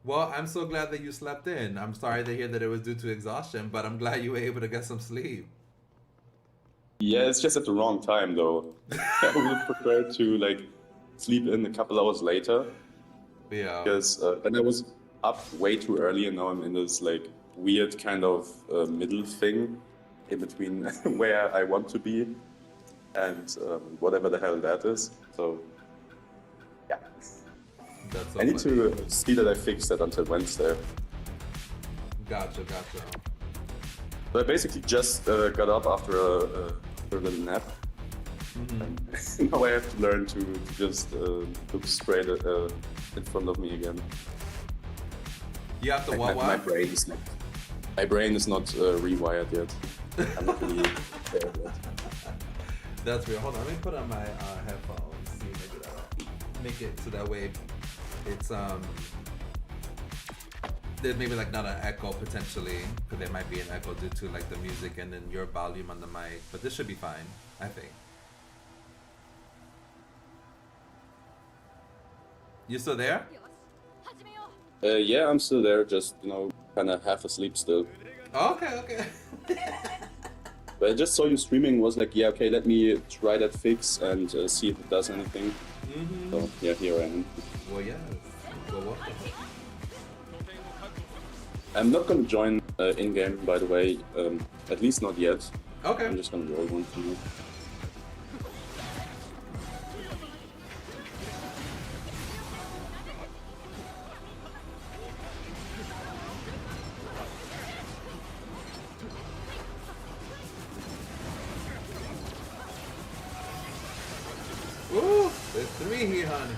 Well, I'm so glad that you slept in. I'm sorry to hear that it was due to exhaustion, but I'm glad you were able to get some sleep. Yeah, it's just at the wrong time though. I would have preferred to like sleep in a couple hours later. Yeah. Because then I was up way too early, and now I'm in this like weird kind of middle thing in between where I want to be and whatever the hell that is. So yeah, That's so I need funny. to see that I fix that until Wednesday. Gotcha. So I basically just got up after a little nap. And now I have to learn to just look straight in front of me again. You have to Like what? my brain is not rewired yet. I'm not really there yet. That's weird. Hold on, let me put on my headphones. See, maybe that'll make it so that way it's there's maybe like not an echo potentially, because there might be an echo due to like the music and then your volume on the mic. But this should be fine, I think. You still there? Yeah, I'm still there, just kind of half asleep still. Okay. But I just saw you streaming. Was like, yeah, okay, let me try that fix and see if it does anything. So yeah, here I am. Well, yes. Well, welcome. I'm not gonna join in game, by the way. At least not yet. Okay. I'm just gonna roll one for you. Ooh, there's 3 here, honey.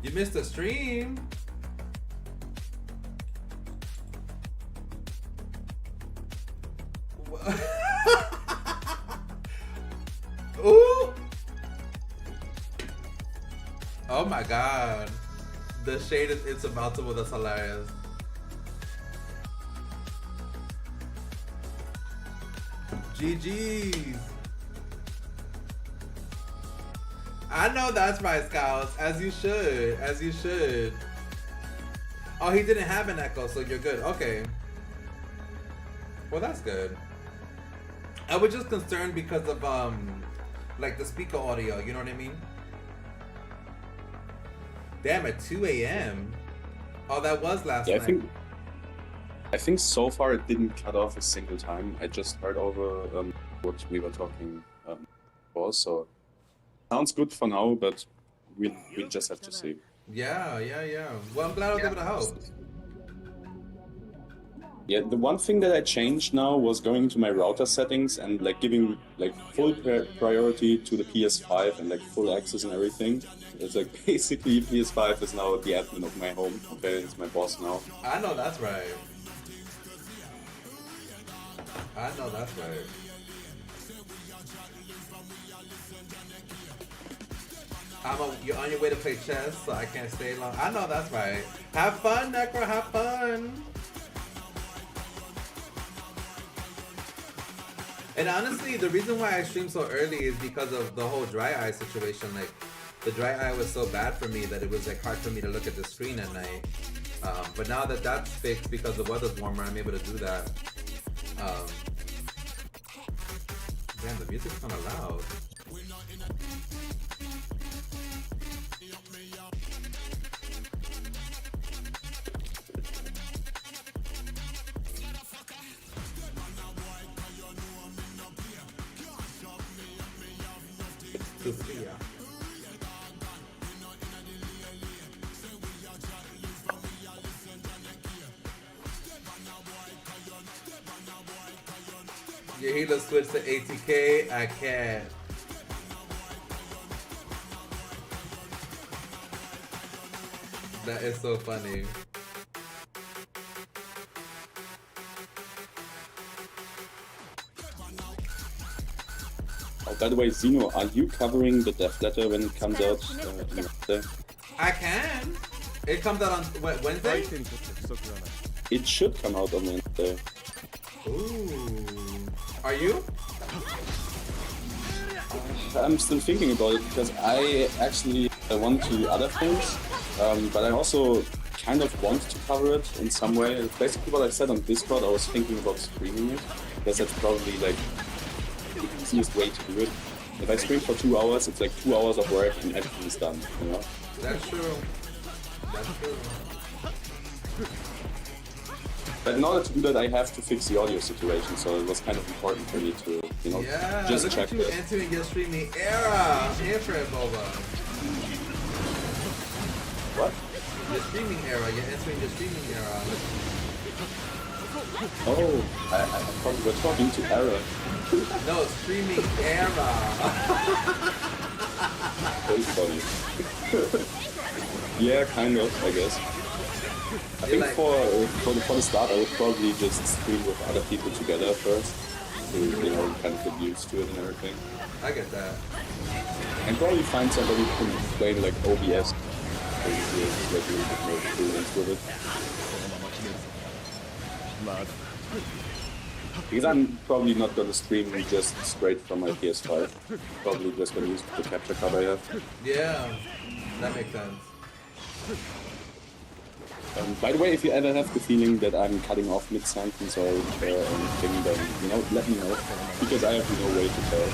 You missed the stream. Ooh! Oh my god. The shade is insurmountable, that's hilarious. GG's. I know that's right, Scouts. As you should. As you should. Oh, he didn't have an echo, so you're good. Okay. Well, that's good. I was just concerned because of like the speaker audio, you know what I mean? Damn, at 2 a.m. Oh, that was last night. I think so far it didn't cut off a single time. I just heard over what we were talking before, so sounds good for now, but we'll just have to see. Yeah. Well, I'm glad I was able to help. Yeah, the one thing that I changed now was going to my router settings and like giving like full priority to the PS5 and like full access and everything. It's like basically PS5 is now the admin of my home. Okay, it's my boss now. I know that's right. I know that's right. You're on your way to play chess, so I can't stay long. I know that's right. Have fun, Necro, have fun. And honestly, the reason why I stream so early is because of the whole dry eye situation. Like, the dry eye was so bad for me that it was like hard for me to look at the screen at night. But now that that's fixed because the weather's warmer, I'm able to do that. Damn, the music's kind of loud. Sophia. Your healer switched to ATK. I can't. That is so funny. Oh, by the way, Xeno, are you covering the death letter when it comes out in Wednesday? I can. It comes out on what, Wednesday? It should come out on Wednesday. Ooh. Are you? I'm still thinking about it because I actually want to do other things, but I also kind of want to cover it in some way. Basically what I said on Discord, I was thinking about streaming it, because that's probably like the easiest way to do it. If I stream for 2 hours, it's like 2 hours of work and everything's done, you know? That's true. That's true. But in order to do that, I have to fix the audio situation, so it was kind of important for me to, you know, just look check at you that. entering your streaming era. Infrared Boba. What? Your streaming era. You're entering your streaming era. Oh, I thought we were talking to Era. No, streaming era. Very funny. Yeah, kind of, I guess. I think like, for the start, I would probably just stream with other people together first, to, you know, kind of get used to it and everything. I get that. And probably find somebody who can explain like OBS, so you get like a little bit more experience with it. Because I'm probably not gonna stream just straight from my PS5. Probably just gonna use the capture card I have. Yeah, that makes sense. By the way, if you ever have the feeling that I'm cutting off mid-sentence or anything, then, you know, let me know, because I have no way to tell.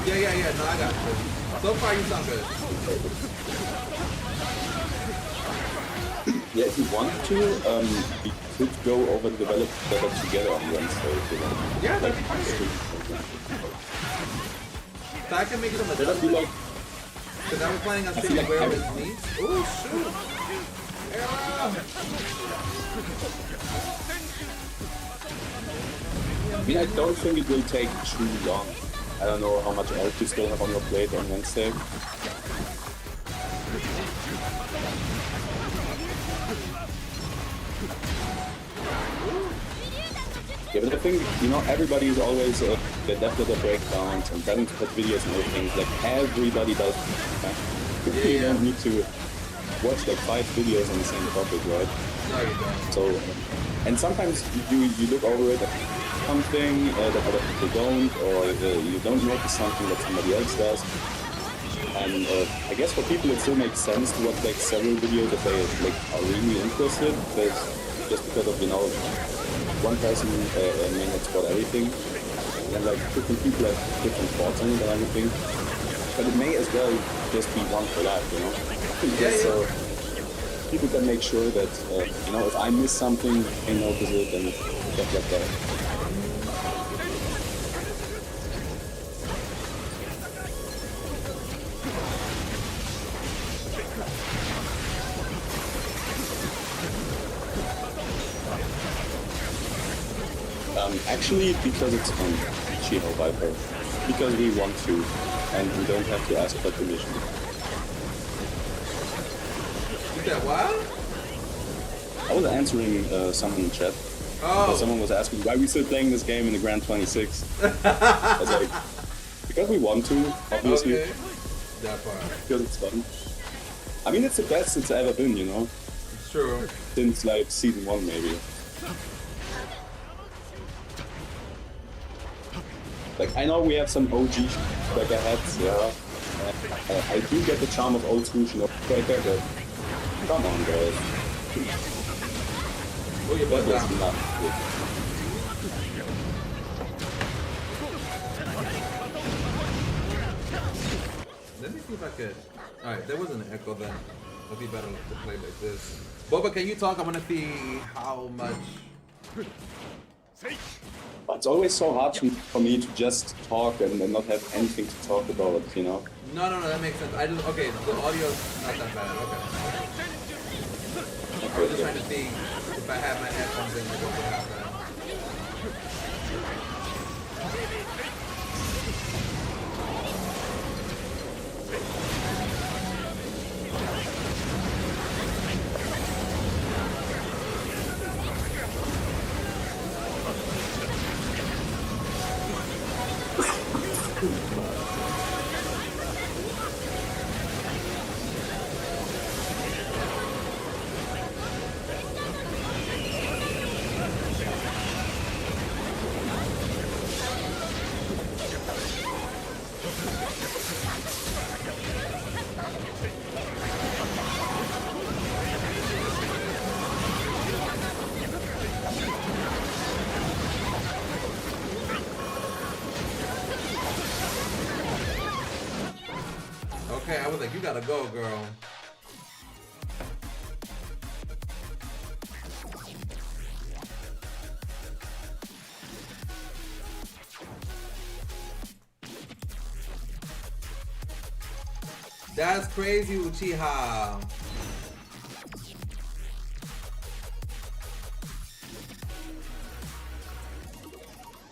Yeah, no, I got you. So far, you sound good. Yeah, if you want to, we could go over the development together on Wednesday, if you want. Yeah, that'd be great. So I can make it on the That'd be like... Because I was planning on streaming where it's me. Ooh, shoot! I mean, I don't think it will take too long. I don't know how much else you still have on your plate on Wednesday. Yeah, but I think, you know, everybody is always the depth of the breakdowns and balance cut videos and everything. Like, everybody does. You don't need to watch like 5 videos on the same topic, right? No, you don't. So, and sometimes you look over it, something that other people don't, or you don't notice something that somebody else does. And I guess for people it still makes sense to watch like several videos if they like are really interested, because just because of, you know, one person may not spot everything, and like different people have different thoughts on it and everything. But it may as well just be one for that, you know. So people can make sure that you know, if I miss something, they notice it and stuff like that. Actually, because it's on Shinobi, because we want to, and we don't have to ask for permission. You said what? I was answering someone in chat. Oh. Someone was asking why we still playing this game in the Grand 26. I was like, because we want to, obviously. Okay. That part. Because it's fun. I mean, it's the best it's ever been, you know? It's true. Since like season 1, maybe. Like, I know we have some OG Striker heads, yeah. I do get the charm of old school Shinobi Striker, but come on, guys. Oh, your butt That was down. not good. Let me see if I could. Alright, there wasn't an echo then. It'll be better to play like this. Boba, can you talk? I want to see how much. It's always so hard for me to just talk and not have anything to talk about, you know? No, that makes sense. Okay, the audio's not that bad. Okay. I was just trying to see if I have my headphones in, like what would happen. Okay, I was like, you gotta go, girl. That's crazy, Uchiha.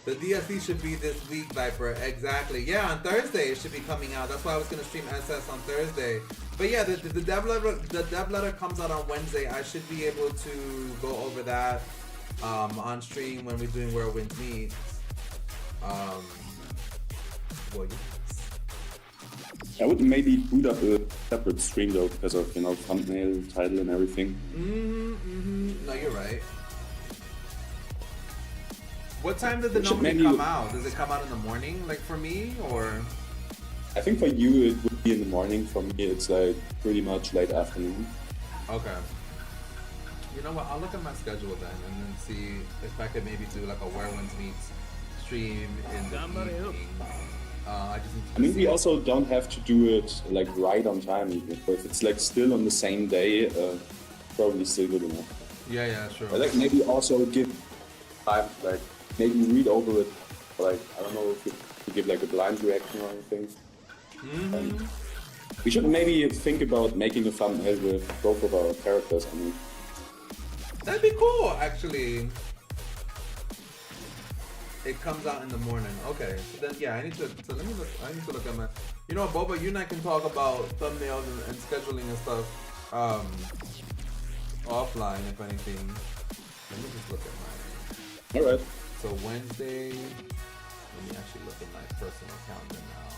The DLC should be this week, Viper. Exactly. Yeah, on Thursday it should be coming out. That's why I was gonna stream SS on Thursday. But yeah, the dev letter comes out on Wednesday. I should be able to go over that on stream when we're doing Whirlwind Meets. Well, yes. I would maybe boot up a separate stream though, because of, you know, thumbnail, title and everything. No, you're right. What time did the normally come out? Does it come out in the morning, like for me, or? I think for you it would be in the morning. For me, it's like pretty much late afternoon. Okay. You know what? I'll look at my schedule then and then see if I could maybe do like a Whirlwinds Meets stream in the evening. I just need to I mean, we also don't have to do it like right on time. If it's like still on the same day, probably still good enough. Yeah, sure. But like maybe also give time, like maybe read over it. Like, I don't know if you give like a blind reaction or anything. We should maybe think about making a thumbnail with both of our characters. I mean, that'd be cool, actually. It comes out in the morning. Okay, so then yeah, I need to let me look. I need to look at my. You know, Boba, you and I can talk about thumbnails and scheduling and stuff offline, if anything. Let me just look at mine. all right. So Wednesday, let me actually look at my personal calendar now.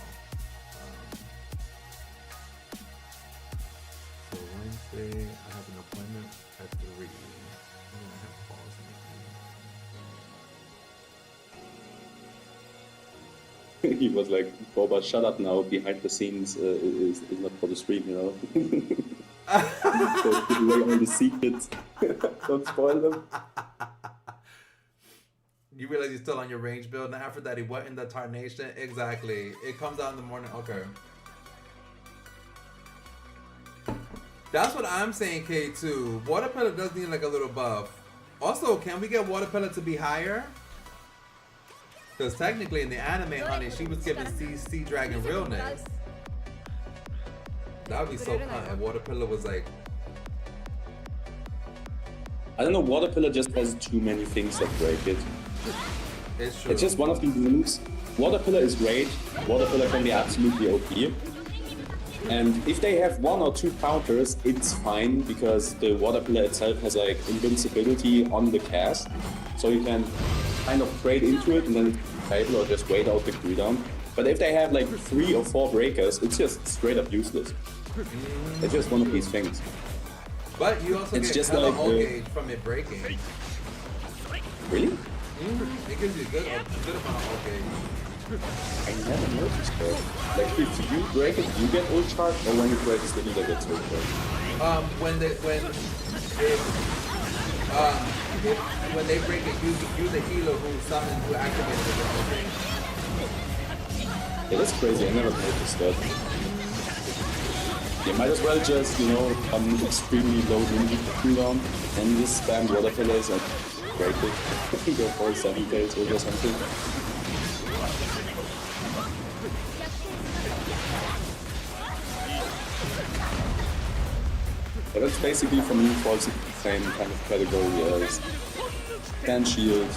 So Wednesday, I have an appointment at 3. I'm gonna have calls in. He was like, Boba, shut up now. Behind the scenes is not for the stream, you know. So give away all the secrets. Don't spoil them. You realize you're still on your range build, and after that, he went in the Tarnation. Exactly. It comes out in the morning. Okay. That's what I'm saying, K2. Water Pellet does need like a little buff. Also, can we get Water Pellet to be higher? Because technically in the anime, honey, she was given Sea Dragon realness. That would be so fun. And Water Pillar was like... I don't know, Water Pillar just has too many things that break it. It's true. It's just one of these moves. Water Pillar is great. Water Pillar can be absolutely OP. And if they have 1 or 2 counters, it's fine, because the Water Pillar itself has like invincibility on the cast. So you can kind of trade into it and then table or just wait out the cooldown. But if they have like 3 or 4 breakers, it's just straight up useless. It's just one of these things. But you also it's get just hella like gauge from it breaking. Really? It gives you a good amount of gauge. I never noticed that. Like if you break it, you get ult charge, or when you break it, the leader gets ult charge? When they break it, use a healer who summons, who activates the whole thing. Yeah, that's crazy. I never noticed that. You might as well just, you know, extremely low ninja cooldown and just spam water pillars and break it. Go for 7 days or something. Yeah, that's basically for me falls into the same kind of category as can shield,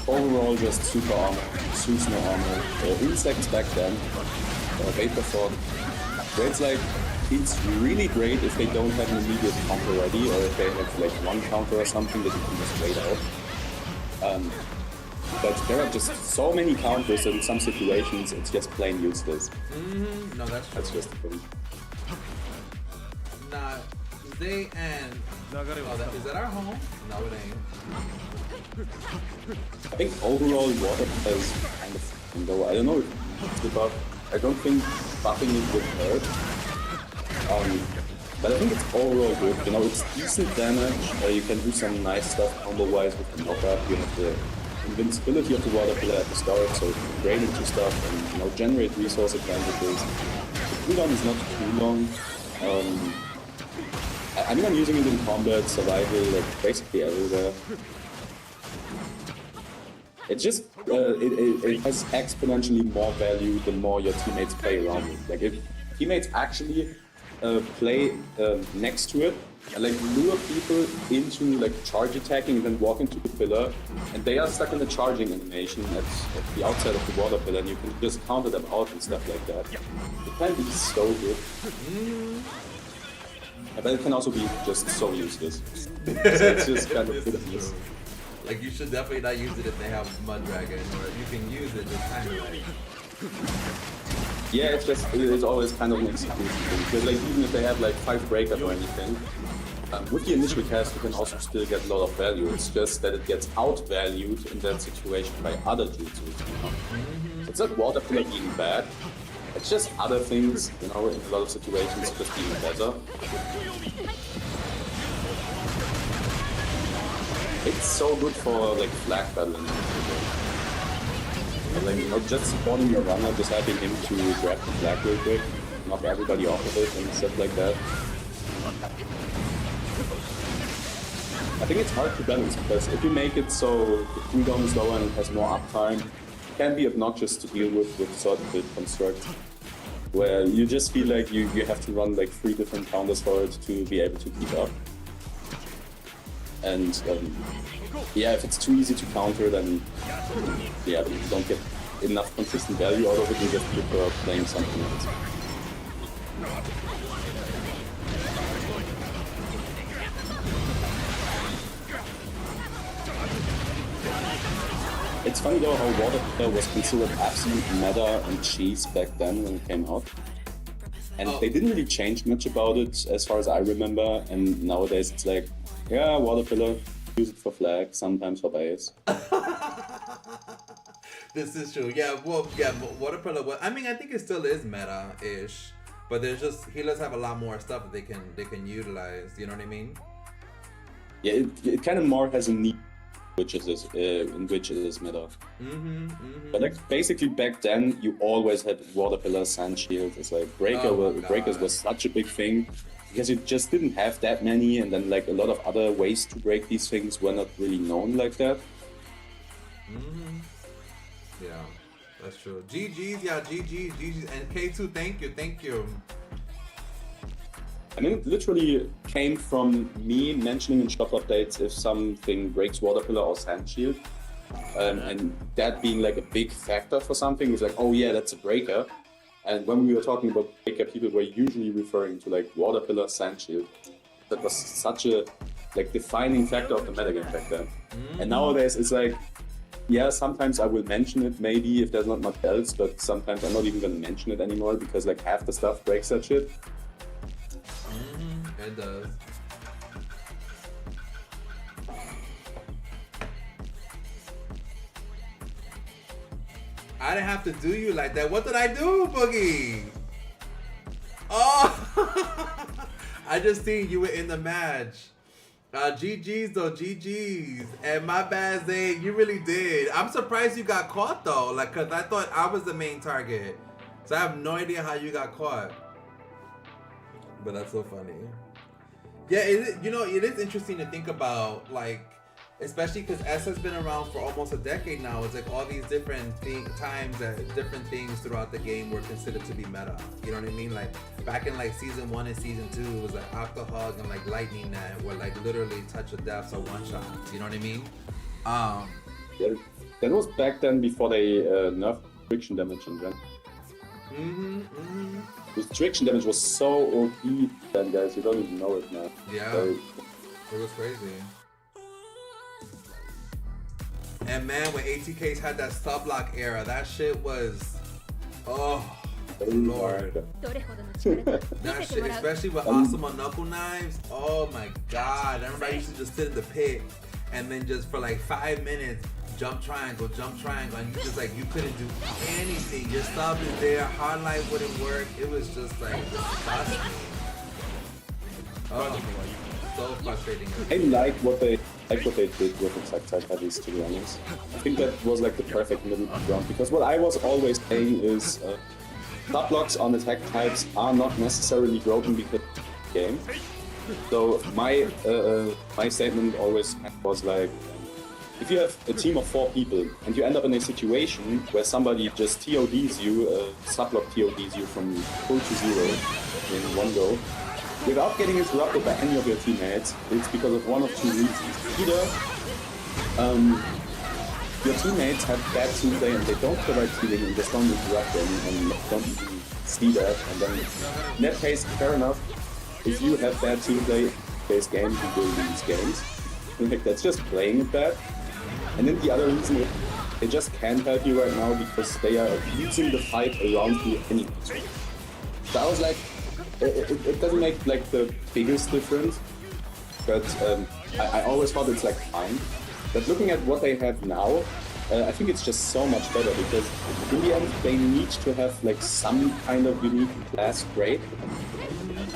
overall just super armor, suits no armor, insects back then, vapor fog. So it's like, it's really great if they don't have an immediate counter ready, or if they have like 1 counter or something that you can just wait out. But there are just so many counters that in some situations it's just plain useless. No, that's true. That's just the thing. Nah, they and... Oh, is that our home? No, it ain't. I think overall water is kind of, though I don't know if it's the buff. I don't think buffing it would hurt. But I think it's overall good. You know, it's decent damage. You can do some nice stuff combo-wise with the knockup. You have the invincibility of the water pillar at the start, so you can drain into stuff and, you know, generate resource advantages. The cooldown is not too long. I mean, I'm using it in combat, survival, like basically everywhere. It just it has exponentially more value the more your teammates play around it. Like if teammates actually play next to it and like lure people into like charge attacking and then walk into the pillar, and they are stuck in the charging animation at the outside of the water pillar, and you can just counter them out and stuff like that. It can be so good. But it can also be just so useless. So it's just kind of ridiculous. Like, you should definitely not use it if they have Mud Dragon, or you can use it just kind of like... Yeah, it's always kind of an execution thing. Because like, even if they have like 5 breakers or anything, with the initial cast you can also still get a lot of value. It's just that it gets outvalued in that situation by other jutsus. You know? So it's not water pillar being bad. It's just other things, you know, in a lot of situations just being better. It's so good for like flag battling. And, like, you know, just spawning your runner, just having him to grab the flag real quick, knock everybody off of it and stuff like that. I think it's hard to balance because if you make it so the cooldown is lower and it has more uptime, it can be obnoxious to deal with certain build constructs, where you just feel like you have to run like 3 different counters for it to be able to keep up. And yeah, if it's too easy to counter, then yeah, you don't get enough consistent value out of it, you just prefer playing something else. It's funny though how water was considered absolute meta and cheese back then when it came out. And they didn't really change much about it as far as I remember. And nowadays it's like, yeah, water pillar, use it for flag, sometimes for base. This is true. Yeah, well, yeah, water pillar. I mean, I think it still is meta-ish, but there's just healers have a lot more stuff that they can utilize. You know what I mean? Yeah, it kind of more has a need, which is in which it is meta. But like basically back then, you always had water pillar, sand shield. It's like breakers was such a big thing because you just didn't have that many, and then like a lot of other ways to break these things were not really known like that. Yeah, that's true. GG's, yeah, GG's, and K2, thank you. I mean, it literally came from me mentioning in shop updates if something breaks water pillar or sand shield, and that being like a big factor for something was like, oh yeah, that's a breaker. And when we were talking about breaker, people were usually referring to like water pillar, sand shield. That was such a like defining factor of the metagame back then. And nowadays it's like, yeah, sometimes I will mention it maybe if there's not much else, but sometimes I'm not even gonna mention it anymore because like half the stuff breaks that shit. It does. I didn't have to do you like that. What did I do, Boogie? Oh, I just seen you were in the match. GG's though, GG's. And my bad, Zay, you really did. I'm surprised you got caught though, like, cause I thought I was the main target. So I have no idea how you got caught. But that's so funny. Yeah, it is interesting to think about, like, especially because S has been around for almost a decade now. It's like all these different times that different things throughout the game were considered to be meta. You know what I mean? Like back in like season 1 and season 2, it was like Octo Hug and like Lightning Net were like literally touch of death or one shots. You know what I mean? Yeah, that was back then before they nerfed friction damage in Gen. The friction damage was so OP then, guys. You don't even know it now. Yeah, so, it was crazy. And man, when ATKs had that sub block era, that shit was, oh Lord. That shit, especially with Asuma knuckle knives. Oh my God! I remember I used to just sit in the pit and then just for like 5 minutes jump triangle, and you just like you couldn't do anything. Your sub is there, hard light wouldn't work. It was just like disgusting. Oh, so frustrating. I like what they did with attack type heavies, to be honest. I think that was like the perfect middle ground, because what I was always saying is sub blocks on attack types are not necessarily broken because of the game. So my statement always was like, if you have a team of 4 people and you end up in a situation where somebody just TODs you, sub-block TODs you from full to 0 in one go, without getting interrupted by any of your teammates, it's because of one of 2 reasons. Either your teammates have bad teamplay and they don't provide healing and just don't interrupt them and don't even see that, and then in that case, fair enough, if you have bad teamplay based games, you will lose games. In fact, that's just playing it bad. And then the other reason is they just can't help you right now because they are using the fight around you anyway. So I was like, it doesn't make like the biggest difference, but I always thought it's like fine. But looking at what they have now, I think it's just so much better because in the end they need to have like some kind of unique class break.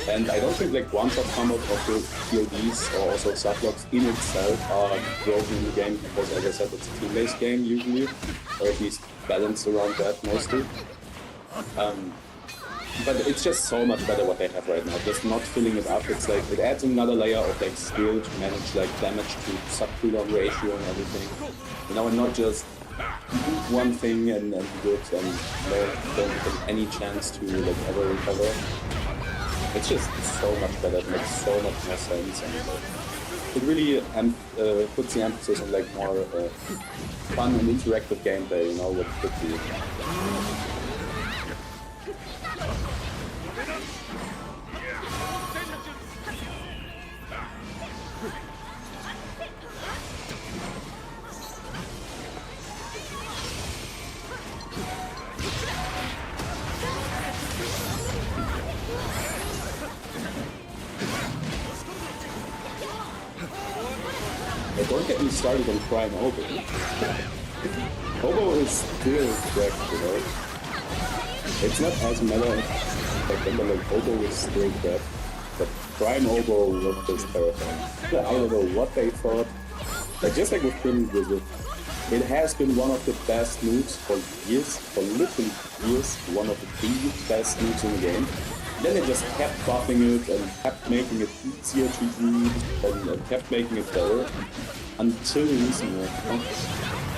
And I don't think like one-shot combos of the TODs or also sub-blocks in itself are broken in the game because, like I said, it's a team-based game usually, or at least balanced around that mostly. But it's just so much better what they have right now. Just not filling it up. It's like it adds another layer of like skill to manage like damage to sub-cooldown ratio and everything. You know, and not just do one thing and be good and don't have any chance to like ever recover. It's just so much better, it makes so much more sense, and it really puts the emphasis on like more fun and interactive gameplay, you know, what could be. Hey, don't get me started on Prime Obo. Obo is still cracked, you know. It's not as meta as like Obo is still cracked, but Prime Obo was just terrifying. I don't know what they thought. Like, just like with Crimson Wizard, it has been one of the best moves for years, for literally years, one of the best moves in the game. Then they just kept buffing it and kept making it easier to use and kept making it better until recently.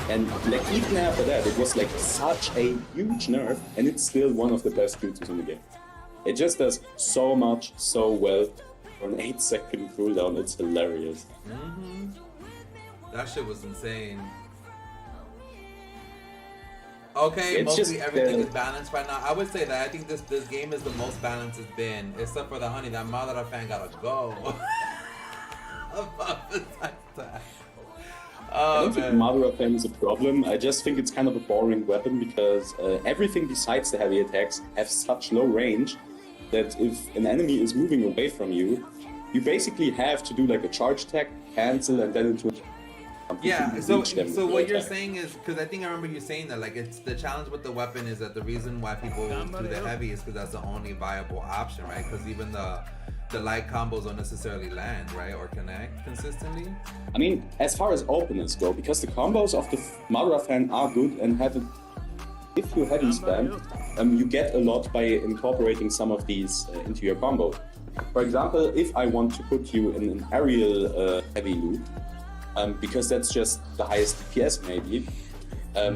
And like even after that, it was like such a huge nerf, and it's still one of the best jutsus in the game. It just does so much, so well. For an 8-second cooldown, it's hilarious. Mm-hmm. That shit was insane. Okay, It's mostly just, everything is balanced right now. I would say that I think this game is the most balanced it's been, except for the honey. That Madara fan gotta go. I don't think Madara fan is a problem. I just think it's kind of a boring weapon because everything besides the heavy attacks have such low range that if an enemy is moving away from you, you basically have to do like a charge attack, cancel, and then into yeah, so what you're saying is, because I think I remember you saying that, like, it's the challenge with the weapon is that the reason why people do the heavy is because that's the only viable option, right? Because even the light combos don't necessarily land, right, or connect consistently. I mean, as far as openness go, because the combos of the Madara fan are good and have a, if you heavy spam, you get a lot by incorporating some of these into your combo. For example, if I want to put you in an aerial heavy loop, because that's just the highest DPS maybe,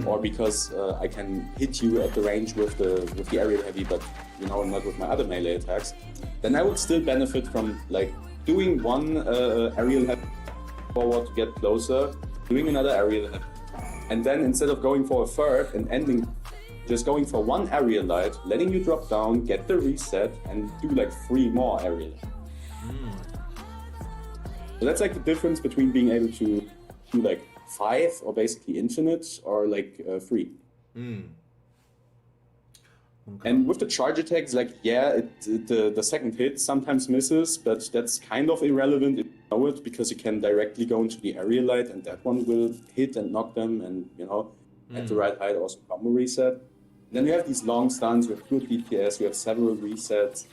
or because I can hit you at the range with the aerial heavy, but you know, not with my other melee attacks, then I would still benefit from like doing one aerial heavy forward to get closer, doing another aerial heavy, and then instead of going for a third and ending, just going for one aerial light, letting you drop down, get the reset, and do like 3 more aerial. So that's like the difference between being able to do like 5 or basically infinite or like 3. Okay. And with the charge attacks, like, yeah, the second hit sometimes misses, but that's kind of irrelevant if you know it, because you can directly go into the area light and that one will hit and knock them and, you know, at the right height also combo reset. Then you have these long stuns with good DPS, you have several resets.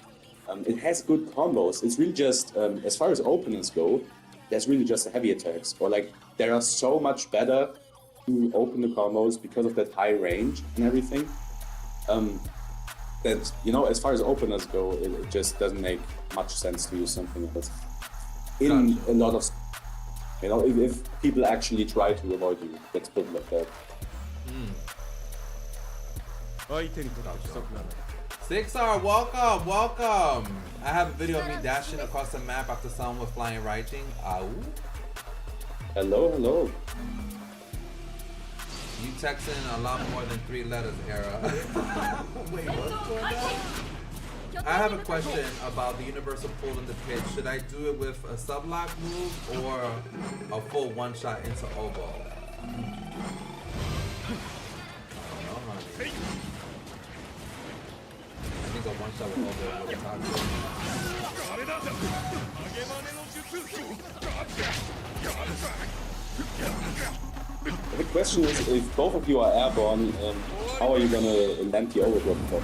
It has good combos. It's really just, as far as openness go, there's really just the heavy attacks. Or like, they are so much better to open the combos because of that high range and everything. That, you know, as far as openers go, it just doesn't make much sense to use something else. In a lot of, you know, if people actually try to avoid you, let's put it like that. Sixar, welcome! I have a video of me dashing across the map after someone was flying Raiching. Ow. Hello. You texting a lot more than 3 letters, Era. Wait, what's going on? I have a question about the universal pull in the pitch. Should I do it with a sublock move or a full one-shot into oboe? I think a one-shot with oboe would talk The question is, if both of you are airborne, how are you gonna land the overdrop top?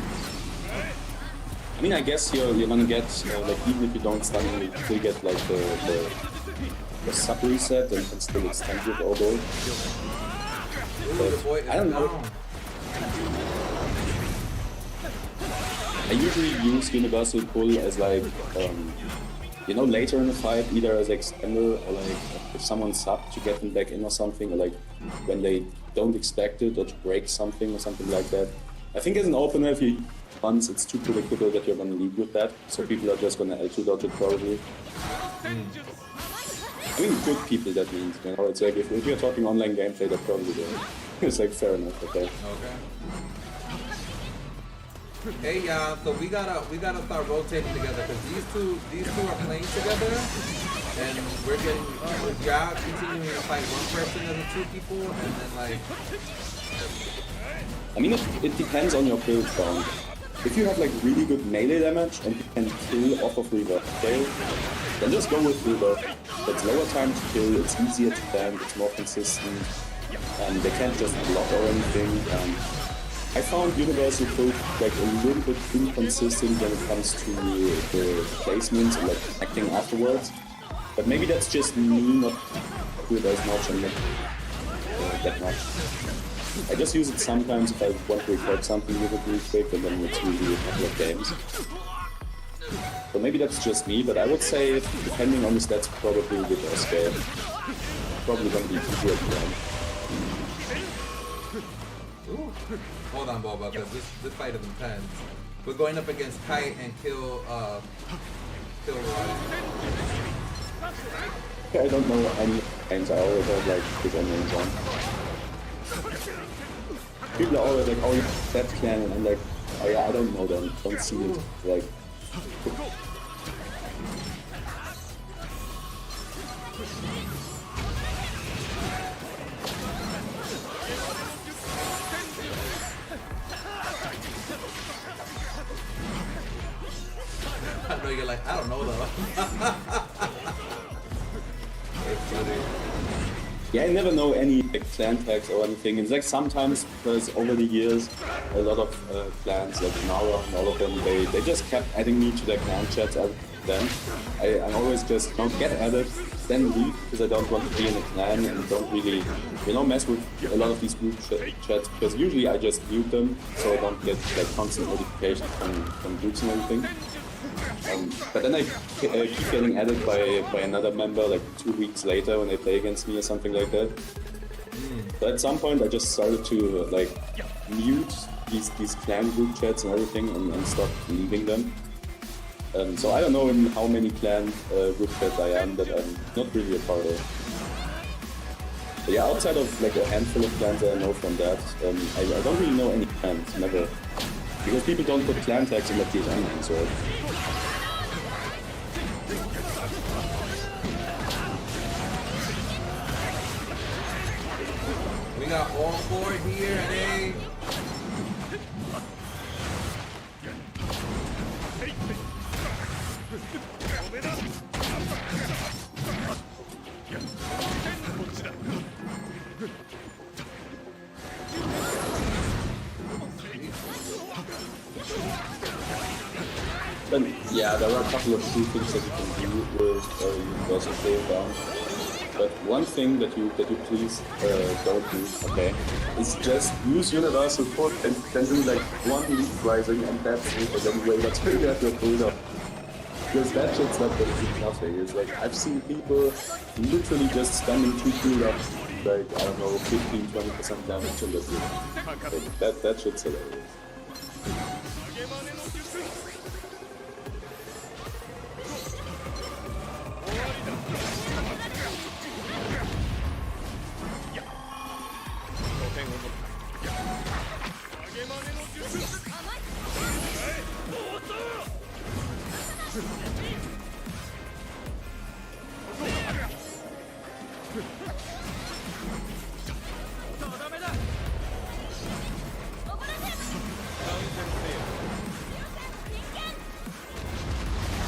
I mean, I guess you're gonna get, like, even if you don't stun, you still get like the sub reset and can still extend your oboe. But I don't know. I usually use universal pull as like, you know, later in the fight, either as extender or like if someone's sub to get them back in or something, or like when they don't expect it or to break something or something like that. I think as an opener, if you once, it's too predictable that you're gonna lead with that, so people are just gonna L2 dodge it probably. I mean, good people, that means, you know, it's like if you're talking online gameplay, they're probably there. It's like fair enough, okay. Hey y'all, so we gotta start rotating together because these two are playing together, and we're getting, yeah, continuing to fight one person as a 2 people, and then like. I mean, it depends on your build count. If you have like really good melee damage and you can kill off of reverse scale, then just go with reverse. It's lower time to kill, it's easier to land, it's more consistent, and they can't just block or anything. I found Universal Code like a little bit inconsistent when it comes to the placements and like acting afterwards. But maybe that's just me not do it as much and not that much. I just use it sometimes if I want to record something with it really quick, and then it's usually a couple of games. So maybe that's just me, but I would say, depending on the stats, probably with SK, probably gonna be easier to run. Hold on, Boba, because this fight is intense. We're going up against Kite and Kill Roy. I don't know any names, I always have like his own names on. People are always like, oh, that clan, and I'm like, oh yeah, I don't know them, don't see it, like... I know you're like, I don't know though. It's funny. Yeah, I never know any like, clan tags or anything. It's like sometimes, because over the years, a lot of clans like Nara and all of them, they just kept adding me to their clan chats then. I always just don't get added, then leave, because I don't want to be in a clan and don't really, you know, mess with a lot of these group chats, because usually I just mute them, so I don't get like constant notifications from groups and everything. But then I keep getting added by another member like 2 weeks later when they play against me or something like that. So at some point I just started to like mute these clan group chats and everything and stop leaving them. So I don't know in how many clan group chats I am that I'm not really a part of. But yeah, outside of like a handful of clans that I know from that, I don't really know any clans, never. Because people don't put clan tags in the TSM names, so... We got all 4 here, hey. Then, yeah, there are a couple of cool things that you can do with Universal Playground. But one thing that you please don't do, okay, is just use Universal Code and then do like 1 leaf rising and that's it, and then wait until you have your build-up. Because that shit's not gonna do nothing. It's like, I've seen people literally just spamming 2 build-ups, like, I don't know, 15-20% damage in the field. Like, that shit's hilarious.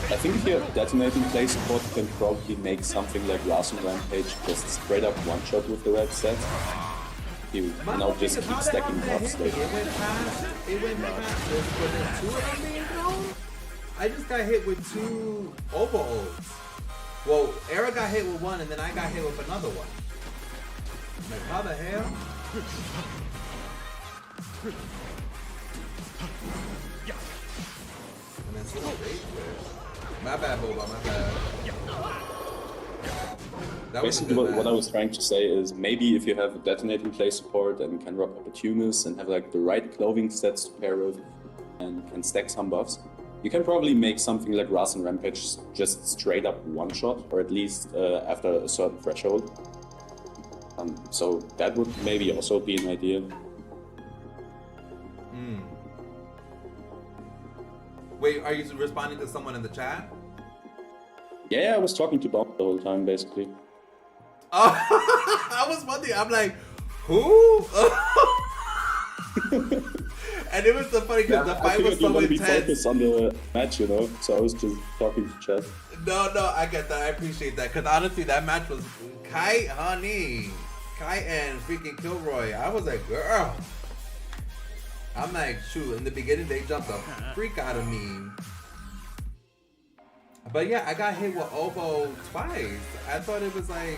I think if you have detonating play support, you can probably make something like Rasen Rampage just straight up one-shot with the red set. You know, just keep stacking buffs. It went past this, but then 2 of them being thrown? I just got hit with 2 over ults. Well, Era got hit with 1 and then I got hit with another one. Like, how the hell? And then still rage quit. My bad, Boba, my bad. Basically, what I was trying to say is maybe if you have a detonating play support and can rock opportunists and have like the right clothing sets to pair with and can stack some buffs, you can probably make something like Rasen Rampage just straight up one shot, or at least after a certain threshold. So that would maybe also be an idea. Wait, are you responding to someone in the chat? Yeah, I was talking to Bob the whole time, basically. Oh, I was wondering. I'm like, who? And it was so funny because the fight was so intense. Focus on the match, you know. So I was just talking to chat. No, I get that. I appreciate that because honestly, that match was Kai and freaking Kilroy. I was like, girl. I'm like, shoot. In the beginning, they jumped the freak out of me. But yeah, I got hit with Obo twice. I thought it was like,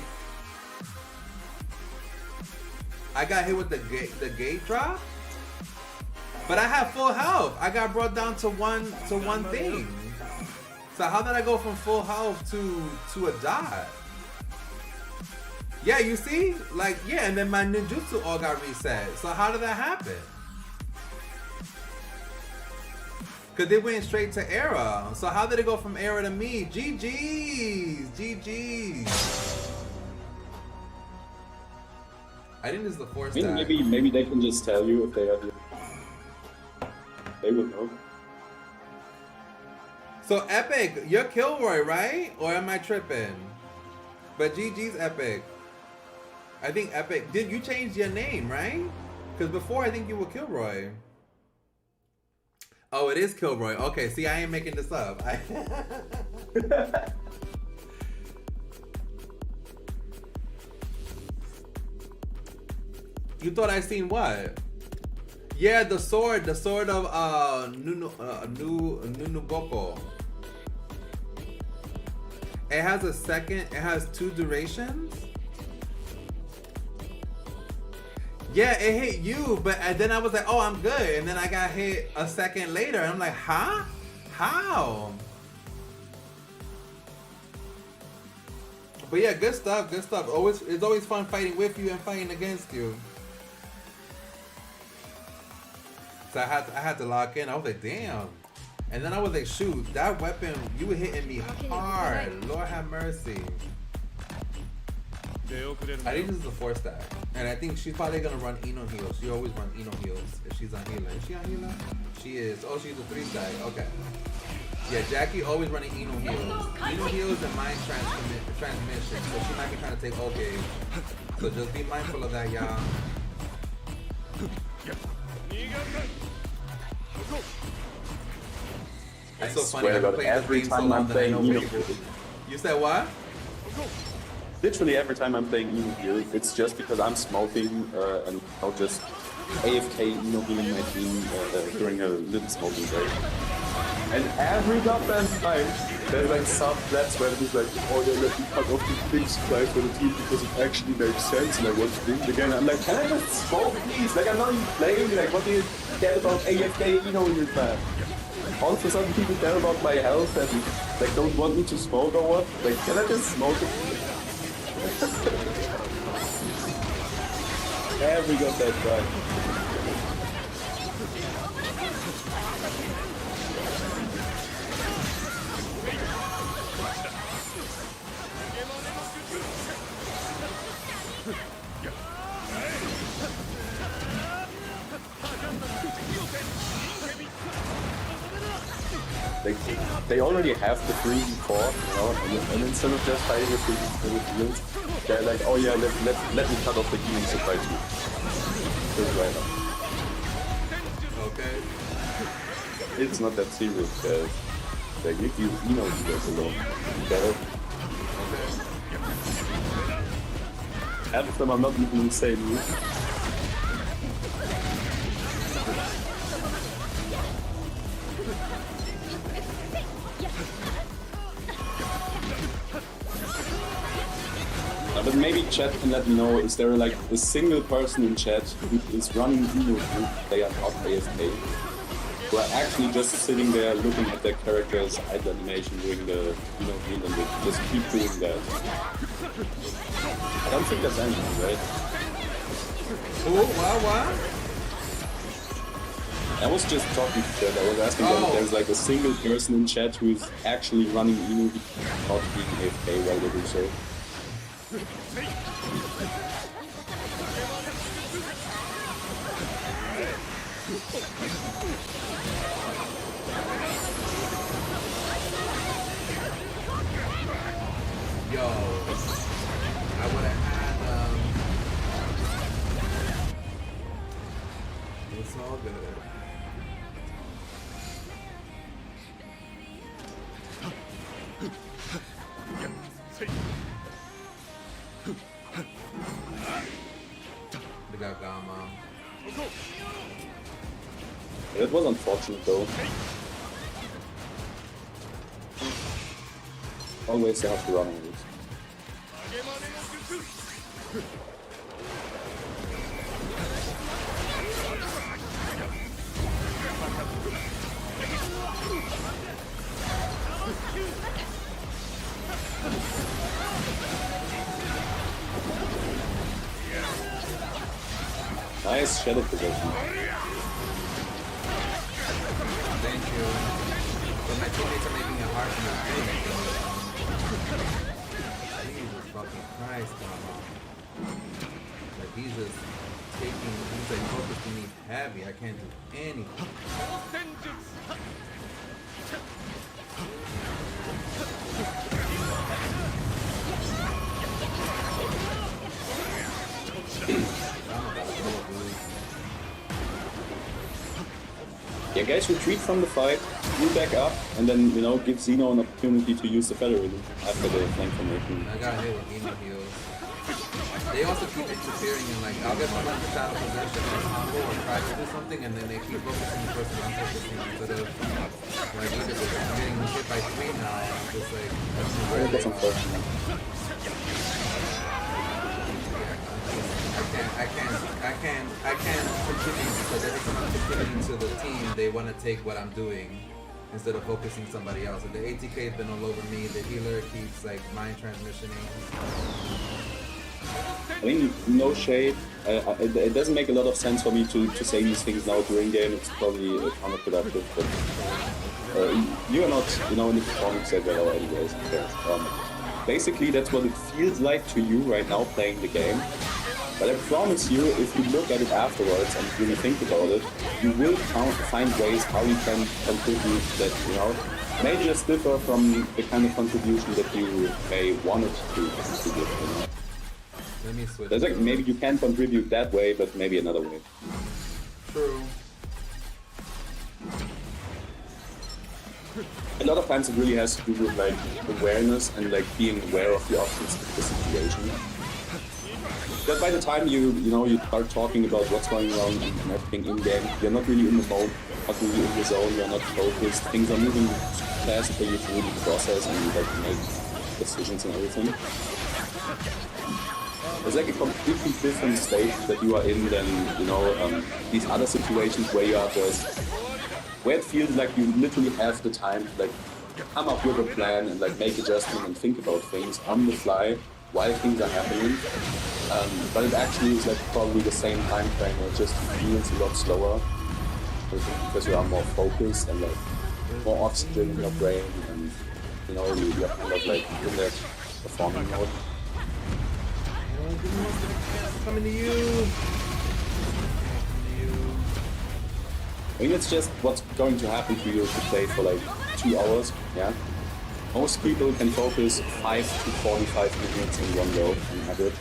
I got hit with the gate drop, but I have full health. I got brought down to one thing. So how did I go from full health to a dot? Yeah, you see, like yeah, and then my ninjutsu all got reset. So how did that happen? Cause they went straight to Era. So how did it go from Era to me? GG's. I think this is the fourth time. Maybe they can just tell you if they are here. They would know. So Epic, you're Kilroy, right? Or am I tripping? But GG's Epic. I think Epic. Did you change your name, right? Because before I think you were Kilroy. Oh, it is Kilroy. Okay, see, I ain't making this up. You thought I seen what? Yeah, the sword of Nunuboko. It has two durations. Yeah, it hit you, but then I was like, oh, I'm good. And then I got hit a second later. And I'm like, huh? How? But yeah, good stuff. It's always fun fighting with you and fighting against you. So I had to lock in. I was like, damn. And then I was like, shoot, that weapon, you were hitting me hard. Lord have mercy. I think this is the 4-stack. And I think she's probably gonna run Eno heals. She always runs Eno heals if she's on healer. Is she on healer? She is. Oh, she's a 3-stack. Okay. Yeah, Jackie always running Eno heals. Eno heals and mind transmission. So she might be trying to take okay. So just be mindful of that, y'all. That's so funny. I swear every time I'm playing Eno. You said what? Literally every time I'm playing Eno heal, it's just because I'm smoking and I'll just AFK Eno healing my team during a little smoking break. And every goddamn time, there's like some plans where it's like, oh yeah, let me cut off the big supply for the team because it actually makes sense and I want to win the game. I'm like, can I just smoke please? Like I'm not even playing, like what do you care about AFK Eno in your plan? All of a sudden people care about my health and like don't want me to smoke or what? Like can I just smoke it? Every goddamn time. They already have the 3 and 4, you know, and instead of just fighting with the heals, they're like, oh yeah, let me cut off the healing supply too. Just right now. Okay. It's not that serious, guys. Like, if you know you guys alone, better. Okay. Half of them are not even the same move. But maybe chat can let me know, is there like a single person in chat who is running Eno group, they are not AFK, who are actually just sitting there looking at their character's idle animation doing the heal and they just keep doing that. I don't think that's anything, right? Oh, wow. I was just talking to chat, I was asking them if there's like a single person in chat who is actually running Eno not being AFK while they do so. Yo, I would have had, it's all good. They got Gamma. It was unfortunate though. Always you have to run on this. Nice shadow position. Thank you. But my teammates are making it hard for me to do anything. Jesus fucking Christ, Mama. Like he's just taking, he's like focusing me heavy. I can't do anything. Yeah, guys, retreat from the fight, you back up, and then, you know, give Xeno an opportunity to use the Federal after the flank formation. I got hit with Emo heals. They also keep interfering in like, I'll get someone to out of possession or combo or try to do something, and then they keep focusing the person I'm focusing instead of like, look at this, I'm getting hit by 3 now. I'm just like, That's unfortunate. I can't contribute because every time I'm contributing to the team, they want to take what I'm doing instead of focusing somebody else. So the ATK has been all over me. The healer keeps like mind transmissioning. I mean, no shade. It doesn't make a lot of sense for me to say these things now during game. It's probably counterproductive, but you are not, you know, in the performance set well anyways. Basically, that's what it feels like to you right now playing the game. But I promise you, if you look at it afterwards and really think about it, you will find ways how you can contribute that, you know, may just differ from the kind of contribution that you may want it to contribute, you know. Let me switch. There's like, maybe you can contribute that way, but maybe another way. True. A lot of times it really has to do with like awareness and like being aware of the options of the situation. But by the time you start talking about what's going on and everything in game, you're not really in the mode, not really in the zone, you're not focused, things are moving fast for you to really process and like make decisions and everything. It's like a completely different state that you are in than, you know, these other situations where you are just, where it feels like you literally have the time to like come up with a plan and like make adjustments and think about things on the fly while things are happening. But it actually is like probably the same time frame, it just feels a lot slower because you are more focused and like more oxygen in your brain, and you know you're kind of like in that performing mode. Coming to you. I mean, it's just what's going to happen to you if you play for like 2 hours, yeah? Most people can focus 5 to 45 minutes in one go on average.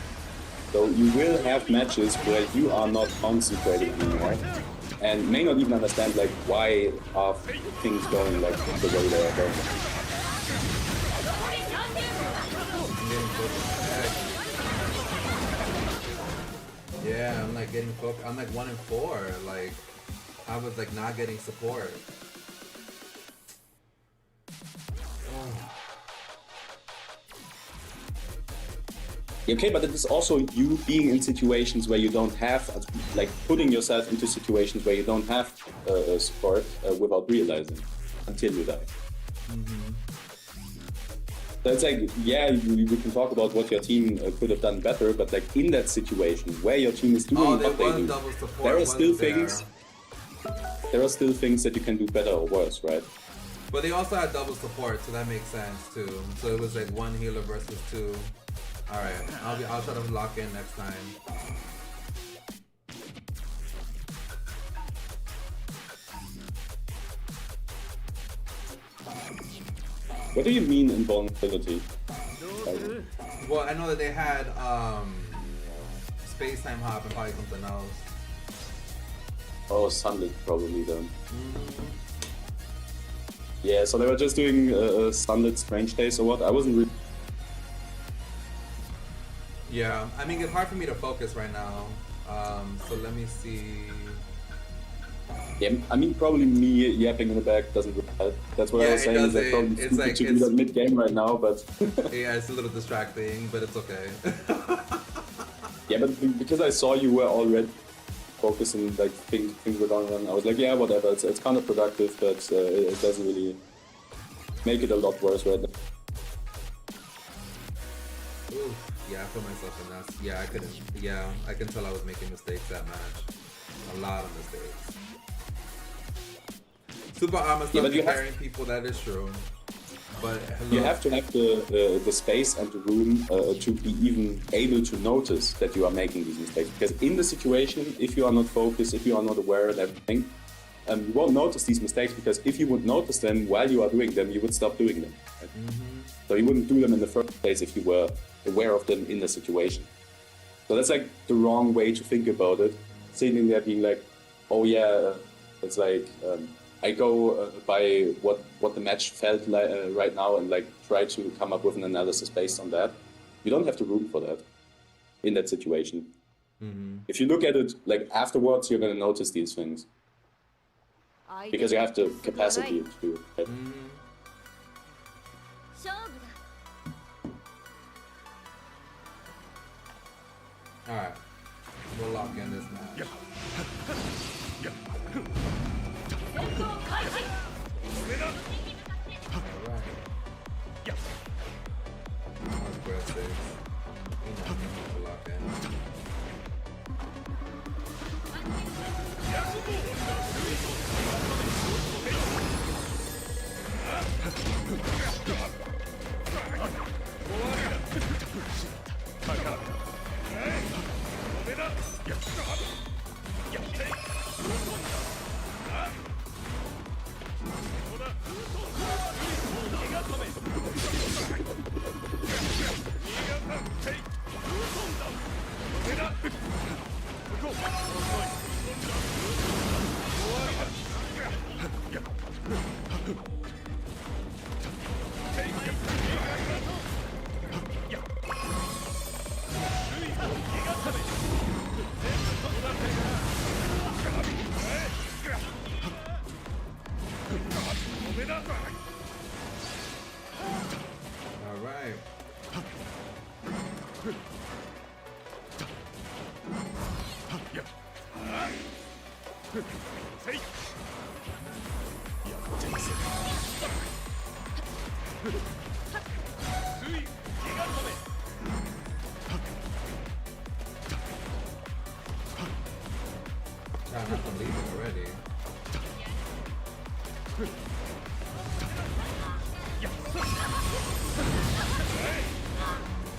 So you will have matches where you are not concentrating anymore and may not even understand like why are things going like the way they are going. Yeah, I'm like getting focused. I'm like 1 and 4. Like I was like not getting support. Okay, but it is also you being in situations where you don't have, like putting yourself into situations where you don't have support without realizing until you die. Mm-hmm. So it's like, yeah, we can talk about what your team could have done better, but like in that situation where your team is doing what they do, there are still things. There are still things that you can do better or worse, right? But they also had double support, so that makes sense too. So it was like 1 healer versus 2. All right, I'll try to lock in next time. What do you mean invulnerability? Well, I know that they had Space Time Hop and probably something else. Oh, Sunlit probably then. Yeah, so they were just doing Sunlit Strange Days or what? I wasn't really... Yeah, I mean, it's hard for me to focus right now. So let me see. Yeah, I mean, probably me yapping in the back doesn't really help. That's what I was saying. Is that probably it's like to do that mid-game right now, but... Yeah, it's a little distracting, but it's okay. Yeah, but because I saw you were already focusing, like, things were going on, I was like, yeah, whatever, it's counterproductive, but it doesn't really make it a lot worse right now. Ooh, yeah, I put myself in that. Yeah, I couldn't. Yeah, I can tell I was making mistakes that match. A lot of mistakes. Super armor stuff carrying people, that is true. But hello. You have to have the space and the room to be even able to notice that you are making these mistakes. Because in the situation, if you are not focused, if you are not aware of everything, you won't notice these mistakes, because if you would notice them while you are doing them, you would stop doing them. Right? So you wouldn't do them in the first place if you were aware of them in the situation. So that's like the wrong way to think about it. Sitting there being like, oh yeah, it's like I go by what the match felt like right now and like try to come up with an analysis based on that. You don't have the room for that in that situation. If you look at it like afterwards, you're gonna notice these things because you have the capacity to do it. Alright, we'll lock in this match.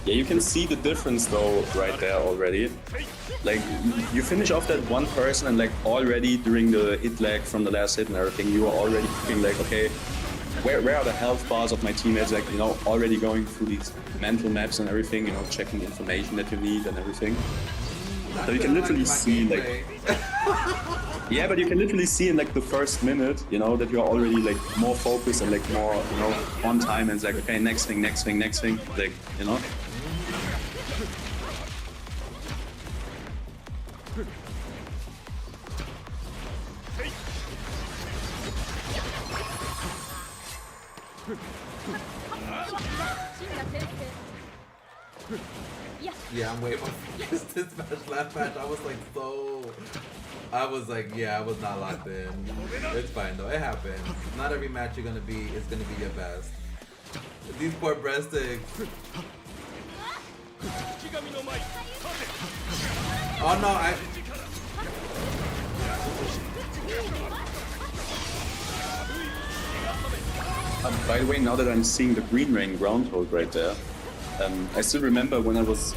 Yeah, you can see the difference though right there already. Like, you finish off that one person and like already during the hit lag from the last hit and everything, you are already thinking like, okay, where are the health bars of my teammates? Like, you know, already going through these mental maps and everything, you know, checking the information that you need and everything. So you can literally see like... Yeah, but you can literally see in like the first minute, you know, that you're already like more focused and like more, you know, on time, and it's like, okay, next thing, like, you know. Yeah, I'm way more focused this match. Last match, I was like, yeah, I was not locked in. It's fine though, it happens. Not every match you're gonna be is gonna be your best. These poor breadsticks. Oh no, By the way, now that I'm seeing the green rain ground hold right there, I still remember when I was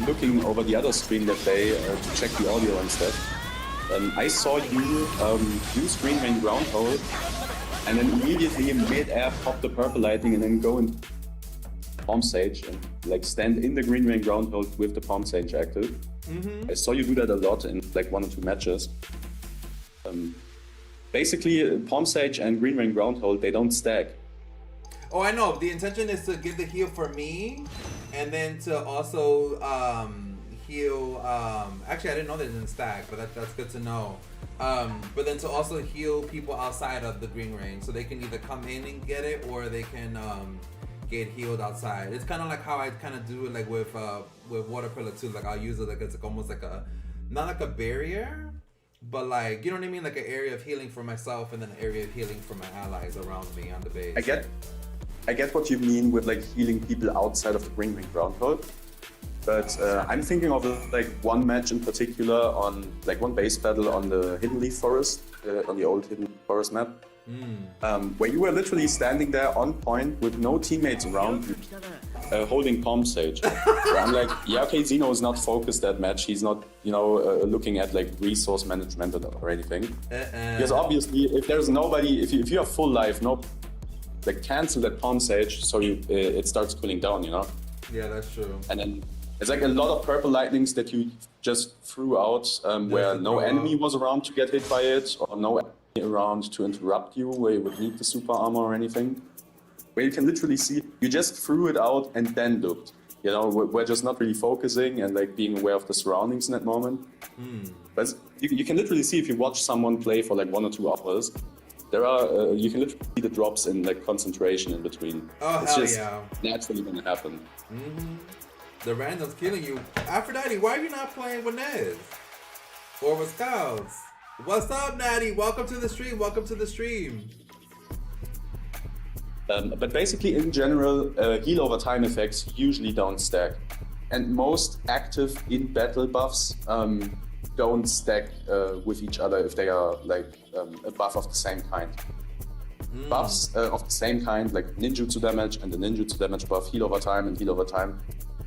looking over the other screen that day to check the audio and stuff. I saw you use green rain ground hold and then immediately mid-air pop the purple lightning and then go and Palm Sage and like stand in the green ring ground hold with the Palm Sage active. I saw you do that a lot in like 1 or 2 matches. Basically, Palm Sage and green ring ground hold, they don't stack. Oh, I know. The intention is to give the heal for me, and then to also heal. Actually, I didn't know they didn't stack, but that's good to know. But then to also heal people outside of the green ring, so they can either come in and get it, or they can get healed outside. It's kind of like how I kind of do it, like with water pillar too. Like I'll use it like it's like almost like a, not like a barrier, but like, you know what I mean, like an area of healing for myself, and then an area of healing for my allies around me on the base. I get what you mean with like healing people outside of the green ring ground hold. But I'm thinking of like one match in particular on like one base battle on the Hidden Leaf Forest, on the old Hidden Forest map, where you were literally standing there on point with no teammates around you, holding Palm Sage. Where I'm like, yeah, okay, Xeno is not focused that match. He's not, you know, looking at like resource management or anything. Because obviously, if there's nobody, if you have full life, no, like cancel that Palm Sage, so it starts cooling down, you know. Yeah, that's true. And then it's like a lot of purple lightnings that you just threw out where no enemy was around to get hit by it, or no enemy around to interrupt you, where you would need the super armor or anything. Where you can literally see, you just threw it out and then looked. You know, we're just not really focusing and like being aware of the surroundings in that moment. But you can literally see if you watch someone play for like 1 or 2 hours, there are, you can literally see the drops in like concentration in between. Oh, it's hell just yeah. naturally gonna happen. The random's killing you. Aphrodite, why are you not playing with Nez? Or with Scouts? What's up, Natty? Welcome to the stream. Welcome to the stream. But basically, in general, heal over time effects usually don't stack. And most active in-battle buffs don't stack with each other if they are like a buff of the same kind. Buffs of the same kind, like ninjutsu damage and the ninjutsu damage buff, heal over time and heal over time.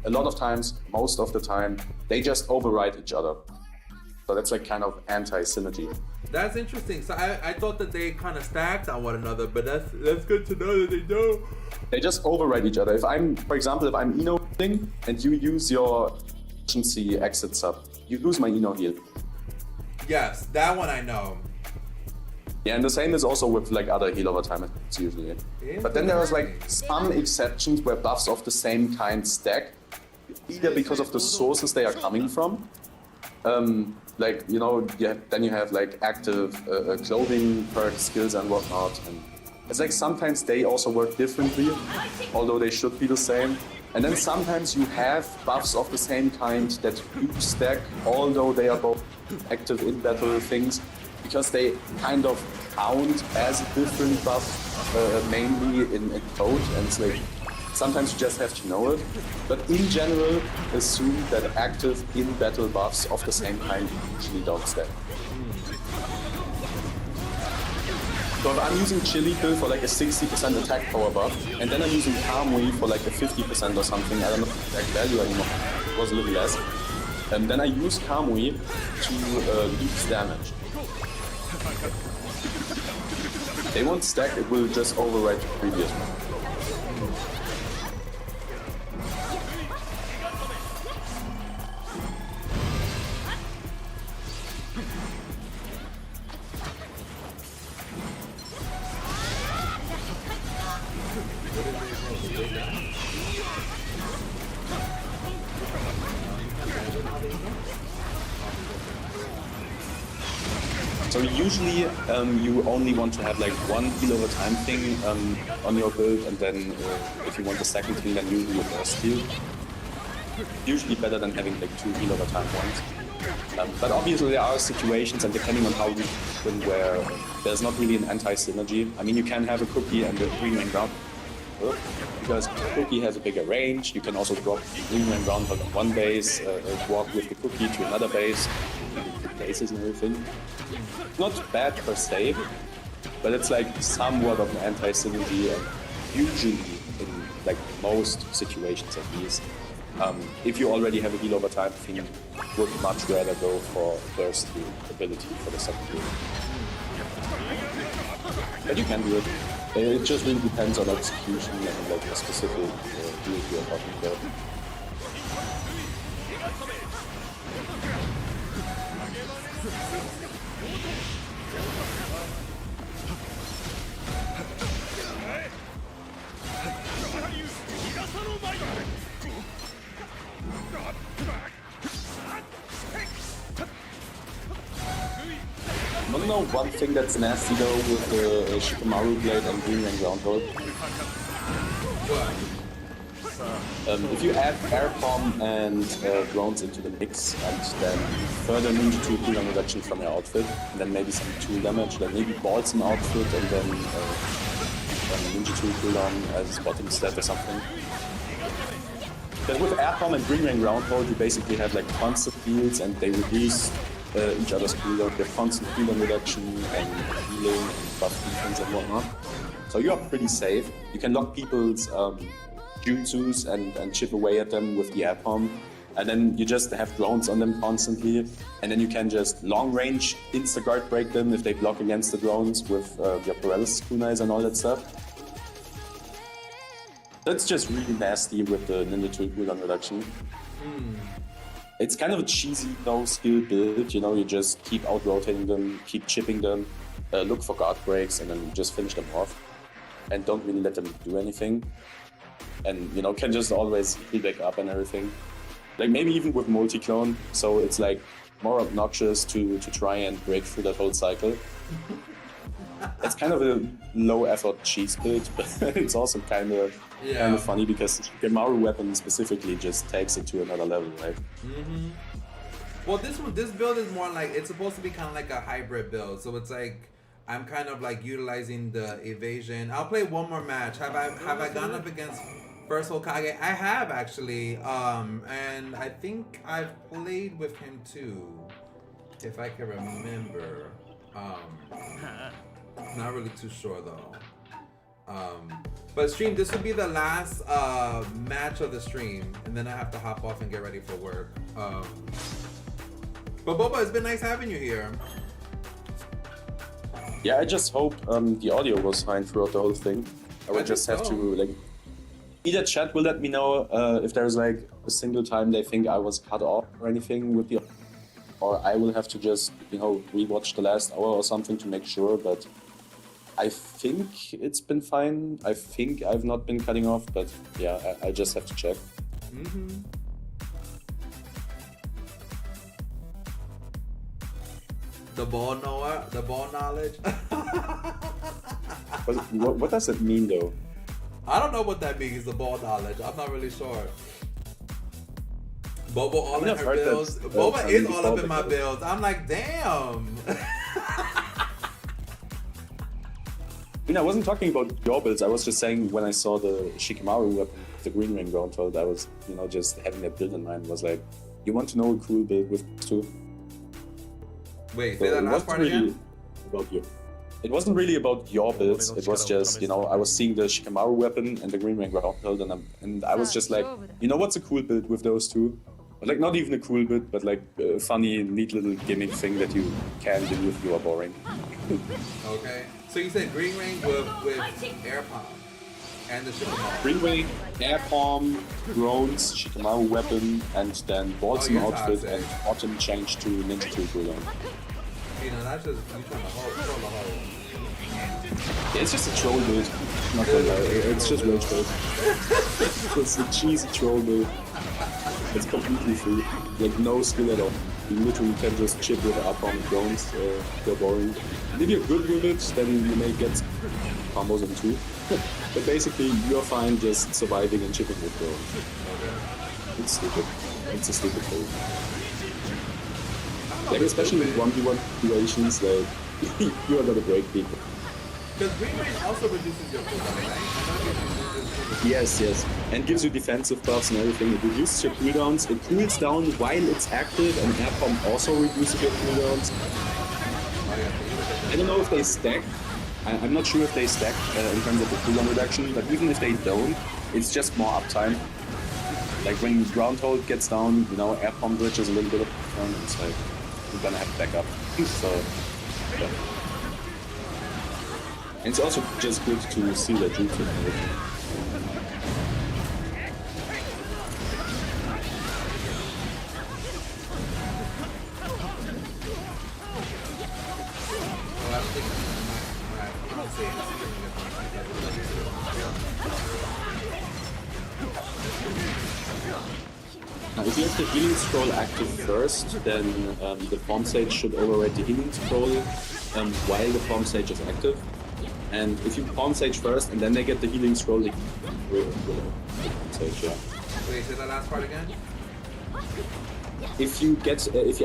A lot of times, most of the time, they just override each other. So that's like kind of anti-synergy. That's interesting. So I thought that they kind of stacked on one another, but that's good to know that they don't. They just override each other. If I'm, for example, if I'm Eno healing and you use your efficiency exit sub, you lose my Eno heal. Yes, that one I know. Yeah, and the same is also with like other heal over time effects usually. But then there was like some exceptions where buffs of the same kind stack, either because of the sources they are coming from. Like, you know, then you have like active clothing, perks, skills and whatnot. And it's like sometimes they also work differently, although they should be the same. And then sometimes you have buffs of the same kind that do stack, although they are both active in battle things, because they kind of count as a different buff, mainly in code. And it's like, sometimes you just have to know it. But in general, assume that active in-battle buffs of the same kind usually don't stack. So if I'm using Chili Pill for like a 60% attack power buff, and then I'm using Kamui for like a 50% or something, I don't know the exact value anymore, it was a little less, and then I use Kamui to lose damage. They won't stack, it will just override the previous one. So usually you only want to have like one heal over time thing on your build, and then if you want the second heal, then you do your first heal. Usually better than having like 2 heal over time ones. But obviously there are situations, and depending on how you win, where there's not really an anti-synergy. I mean, you can have a cookie and a green ring ground, because cookie has a bigger range. You can also drop the green ring ground on one base, walk with the cookie to another base, bases and everything. Not bad per se, but it's like somewhat of an anti-synergy, and usually in like most situations at least, if you already have a heal over time thing, would much rather go for first heal ability for the second heal. But you can do it. It just really depends on execution and like a specific build you're talking about. I don't know one thing that's nasty though with the Shikamaru blade and Green Ring ground hold. If you add air bomb and drones into the mix and then further ninja tool cooldown reduction from your outfit, and then maybe some tool damage, like maybe balls in outfit and then ninja tool cooldown as bottom stat or something. But with air bomb and Green Ring ground hold, you basically have like constant heals and they reduce each other's cooldown. They have constant cooldown reduction and healing and buff defense and whatnot. So you are pretty safe. You can lock people's jutsus and chip away at them with the air bomb. And then you just have drones on them constantly. And then you can just long range insta-guard break them if they block against the drones with your paralysis kunais and all that stuff. That's just really nasty with the ninja tool cooldown reduction. It's kind of a cheesy no-skill build, you know, you just keep out-rotating them, keep chipping them, look for guard breaks, and then just finish them off. And don't really let them do anything. And, you know, can just always heal back up and everything. Like, maybe even with multi-clone, so it's, like, more obnoxious to try and break through that whole cycle. It's kind of a low-effort cheese build, but it's also kind of funny because the Shikamaru weapon specifically just takes it to another level, right? Well, this build is more like, it's supposed to be kind of like a hybrid build, so it's like I'm kind of like utilizing the evasion. I'll play one more match. Have I gone up against First Hokage? I have actually, and I think I've played with him too, if I can remember. Not really too sure though. But stream, this will be the last match of the stream, and then I have to hop off and get ready for work. But Boba, it's been nice having you here. Yeah, I just hope the audio was fine throughout the whole thing. I would just have to like either chat will let me know if there's like a single time they think I was cut off or anything with the, or I will have to just, you know, rewatch the last hour or something to make sure. But I think it's been fine. I think I've not been cutting off, but yeah, I just have to check. The ball knowledge. What does it mean though? I don't know what that means, the ball knowledge. I'm not really sure. Boba all in her builds. Boba is all up in my builds. I'm like, damn. You know, I wasn't talking about your builds. I was just saying when I saw the Shikamaru weapon, the Green Ring ground hold, I was, you know, just having that build in mind. Was like, you want to know a cool build with two? Wait, say that last part again? About you. It wasn't really about your builds. It was just, you know, I was seeing the Shikamaru weapon and the Green Ring ground hold, and I was just like, you know, what's a cool build with those two? Like, not even a cool build, but like a funny, neat little gimmick thing that you can do if you are boring. Okay. So you said Green Ring with Air Palm and the Shikamaru. Green Ring, Air Palm, drones, Shikamaru weapon, and then Balls outfit and bottom change to Ninja Tool cooldown. You know, that's just you trying to troll the whole. Yeah, it's just a troll build. Not gonna lie, it's just rage build. It's a cheesy troll build. It's completely free, like no skill at all. You literally can just chip with up on drones, they're boring. And if you're good with it, then you may get combos in two. But basically, you're fine just surviving and chipping with drones. It's stupid. It's a stupid build. Like, especially with 1v1 situations, like, you are gonna break people. Because Green Ring also reduces your cooldown, right? Yes. And gives you defensive buffs and everything. It reduces your cooldowns. It cools down while it's active, and Air Bomb also reduces your cooldowns. I don't know if they stack. I'm not sure if they stack in terms of the cooldown reduction, but even if they don't, it's just more uptime. Like when ground hold gets down, you know, Air Bomb bridges a little bit of uptime, it's like, you're gonna have backup. So, yeah. And it's also just good to see that Jutsu. Now, if you have the healing scroll active first, then the form sage should override the healing scroll while the form sage is active. And if you form sage first and then they get the healing scroll, they will sage, yeah. Wait, say that last part again? If you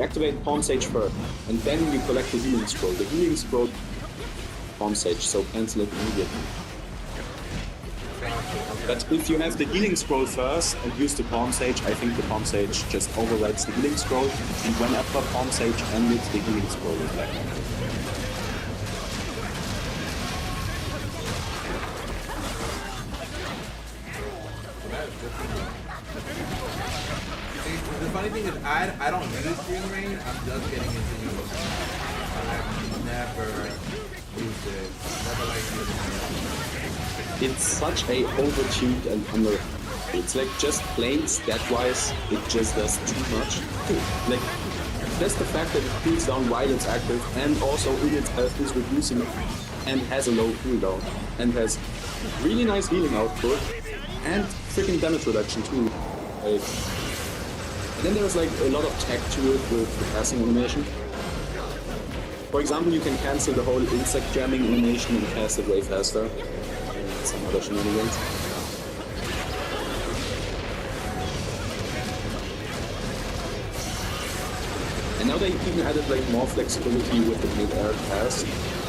activate form sage first and then you collect the healing scroll form sage, so cancel it immediately. But if you have the healing scroll first and use the form sage, I think the form sage just overrides the healing scroll, and whenever form sage ended, the healing scroll is back. The funny thing is, I don't use Green Rain. I'm just getting into it. I've never used it. Never liked it. It's such a overtuned and under. It's like just plain stat-wise, it just does too much. Like just the fact that it cools down while it's active, and also in its health is reducing and has a low cooldown and has really nice healing output and freaking damage reduction too. Like, and then there's like a lot of tech to it with the passing animation. For example, you can cancel the whole insect jamming animation and cast it way faster. And some other shenanigans. And now they even added like more flexibility with the mid-air cast.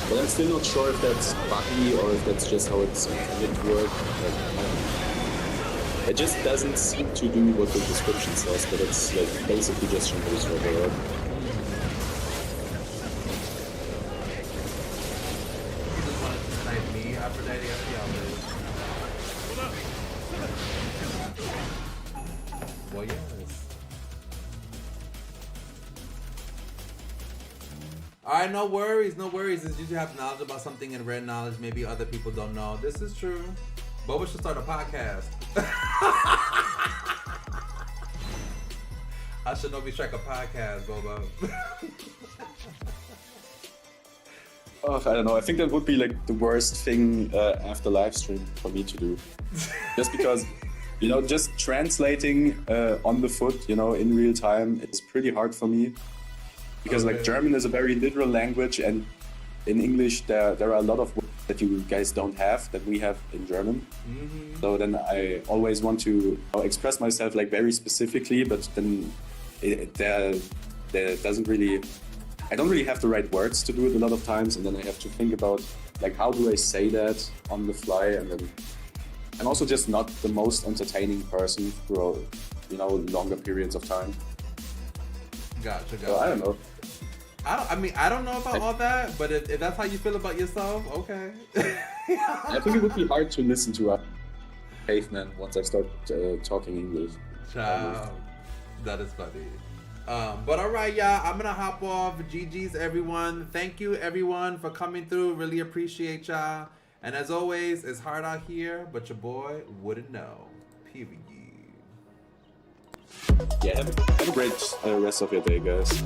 But I'm still not sure if that's buggy or if that's just how it's intended to work. It just doesn't seem to do what the description says, but it's like basically just Shinobi Striker. Well, yes. Alright, no worries, no worries. It's usually have knowledge about something and rare knowledge maybe other people don't know. This is true. Boba should start a podcast. I should know strike a podcast, Boba. Oh, I don't know. I think that would be like the worst thing after live stream for me to do. Just because, you know, just translating on the foot, you know, in real time, it's pretty hard for me. Because like German is a very literal language, and in English there are a lot of words that you guys don't have that we have in German. Mm-hmm. So then I always want to express myself like very specifically, but then there doesn't really, I don't really have the right words to do it a lot of times, and then I have to think about like how do I say that on the fly, and then I'm also just not the most entertaining person for, you know, longer periods of time. Gotcha. So I don't know. I don't know about all that, but if that's how you feel about yourself, okay. I think it would be hard to listen to a caveman once I start talking English. Ciao. That is funny. But all right, y'all, I'm gonna hop off. GG's, everyone. Thank you, everyone, for coming through. Really appreciate y'all. And as always, it's hard out here, but your boy wouldn't know. Period. Yeah, have a great rest of your day, guys.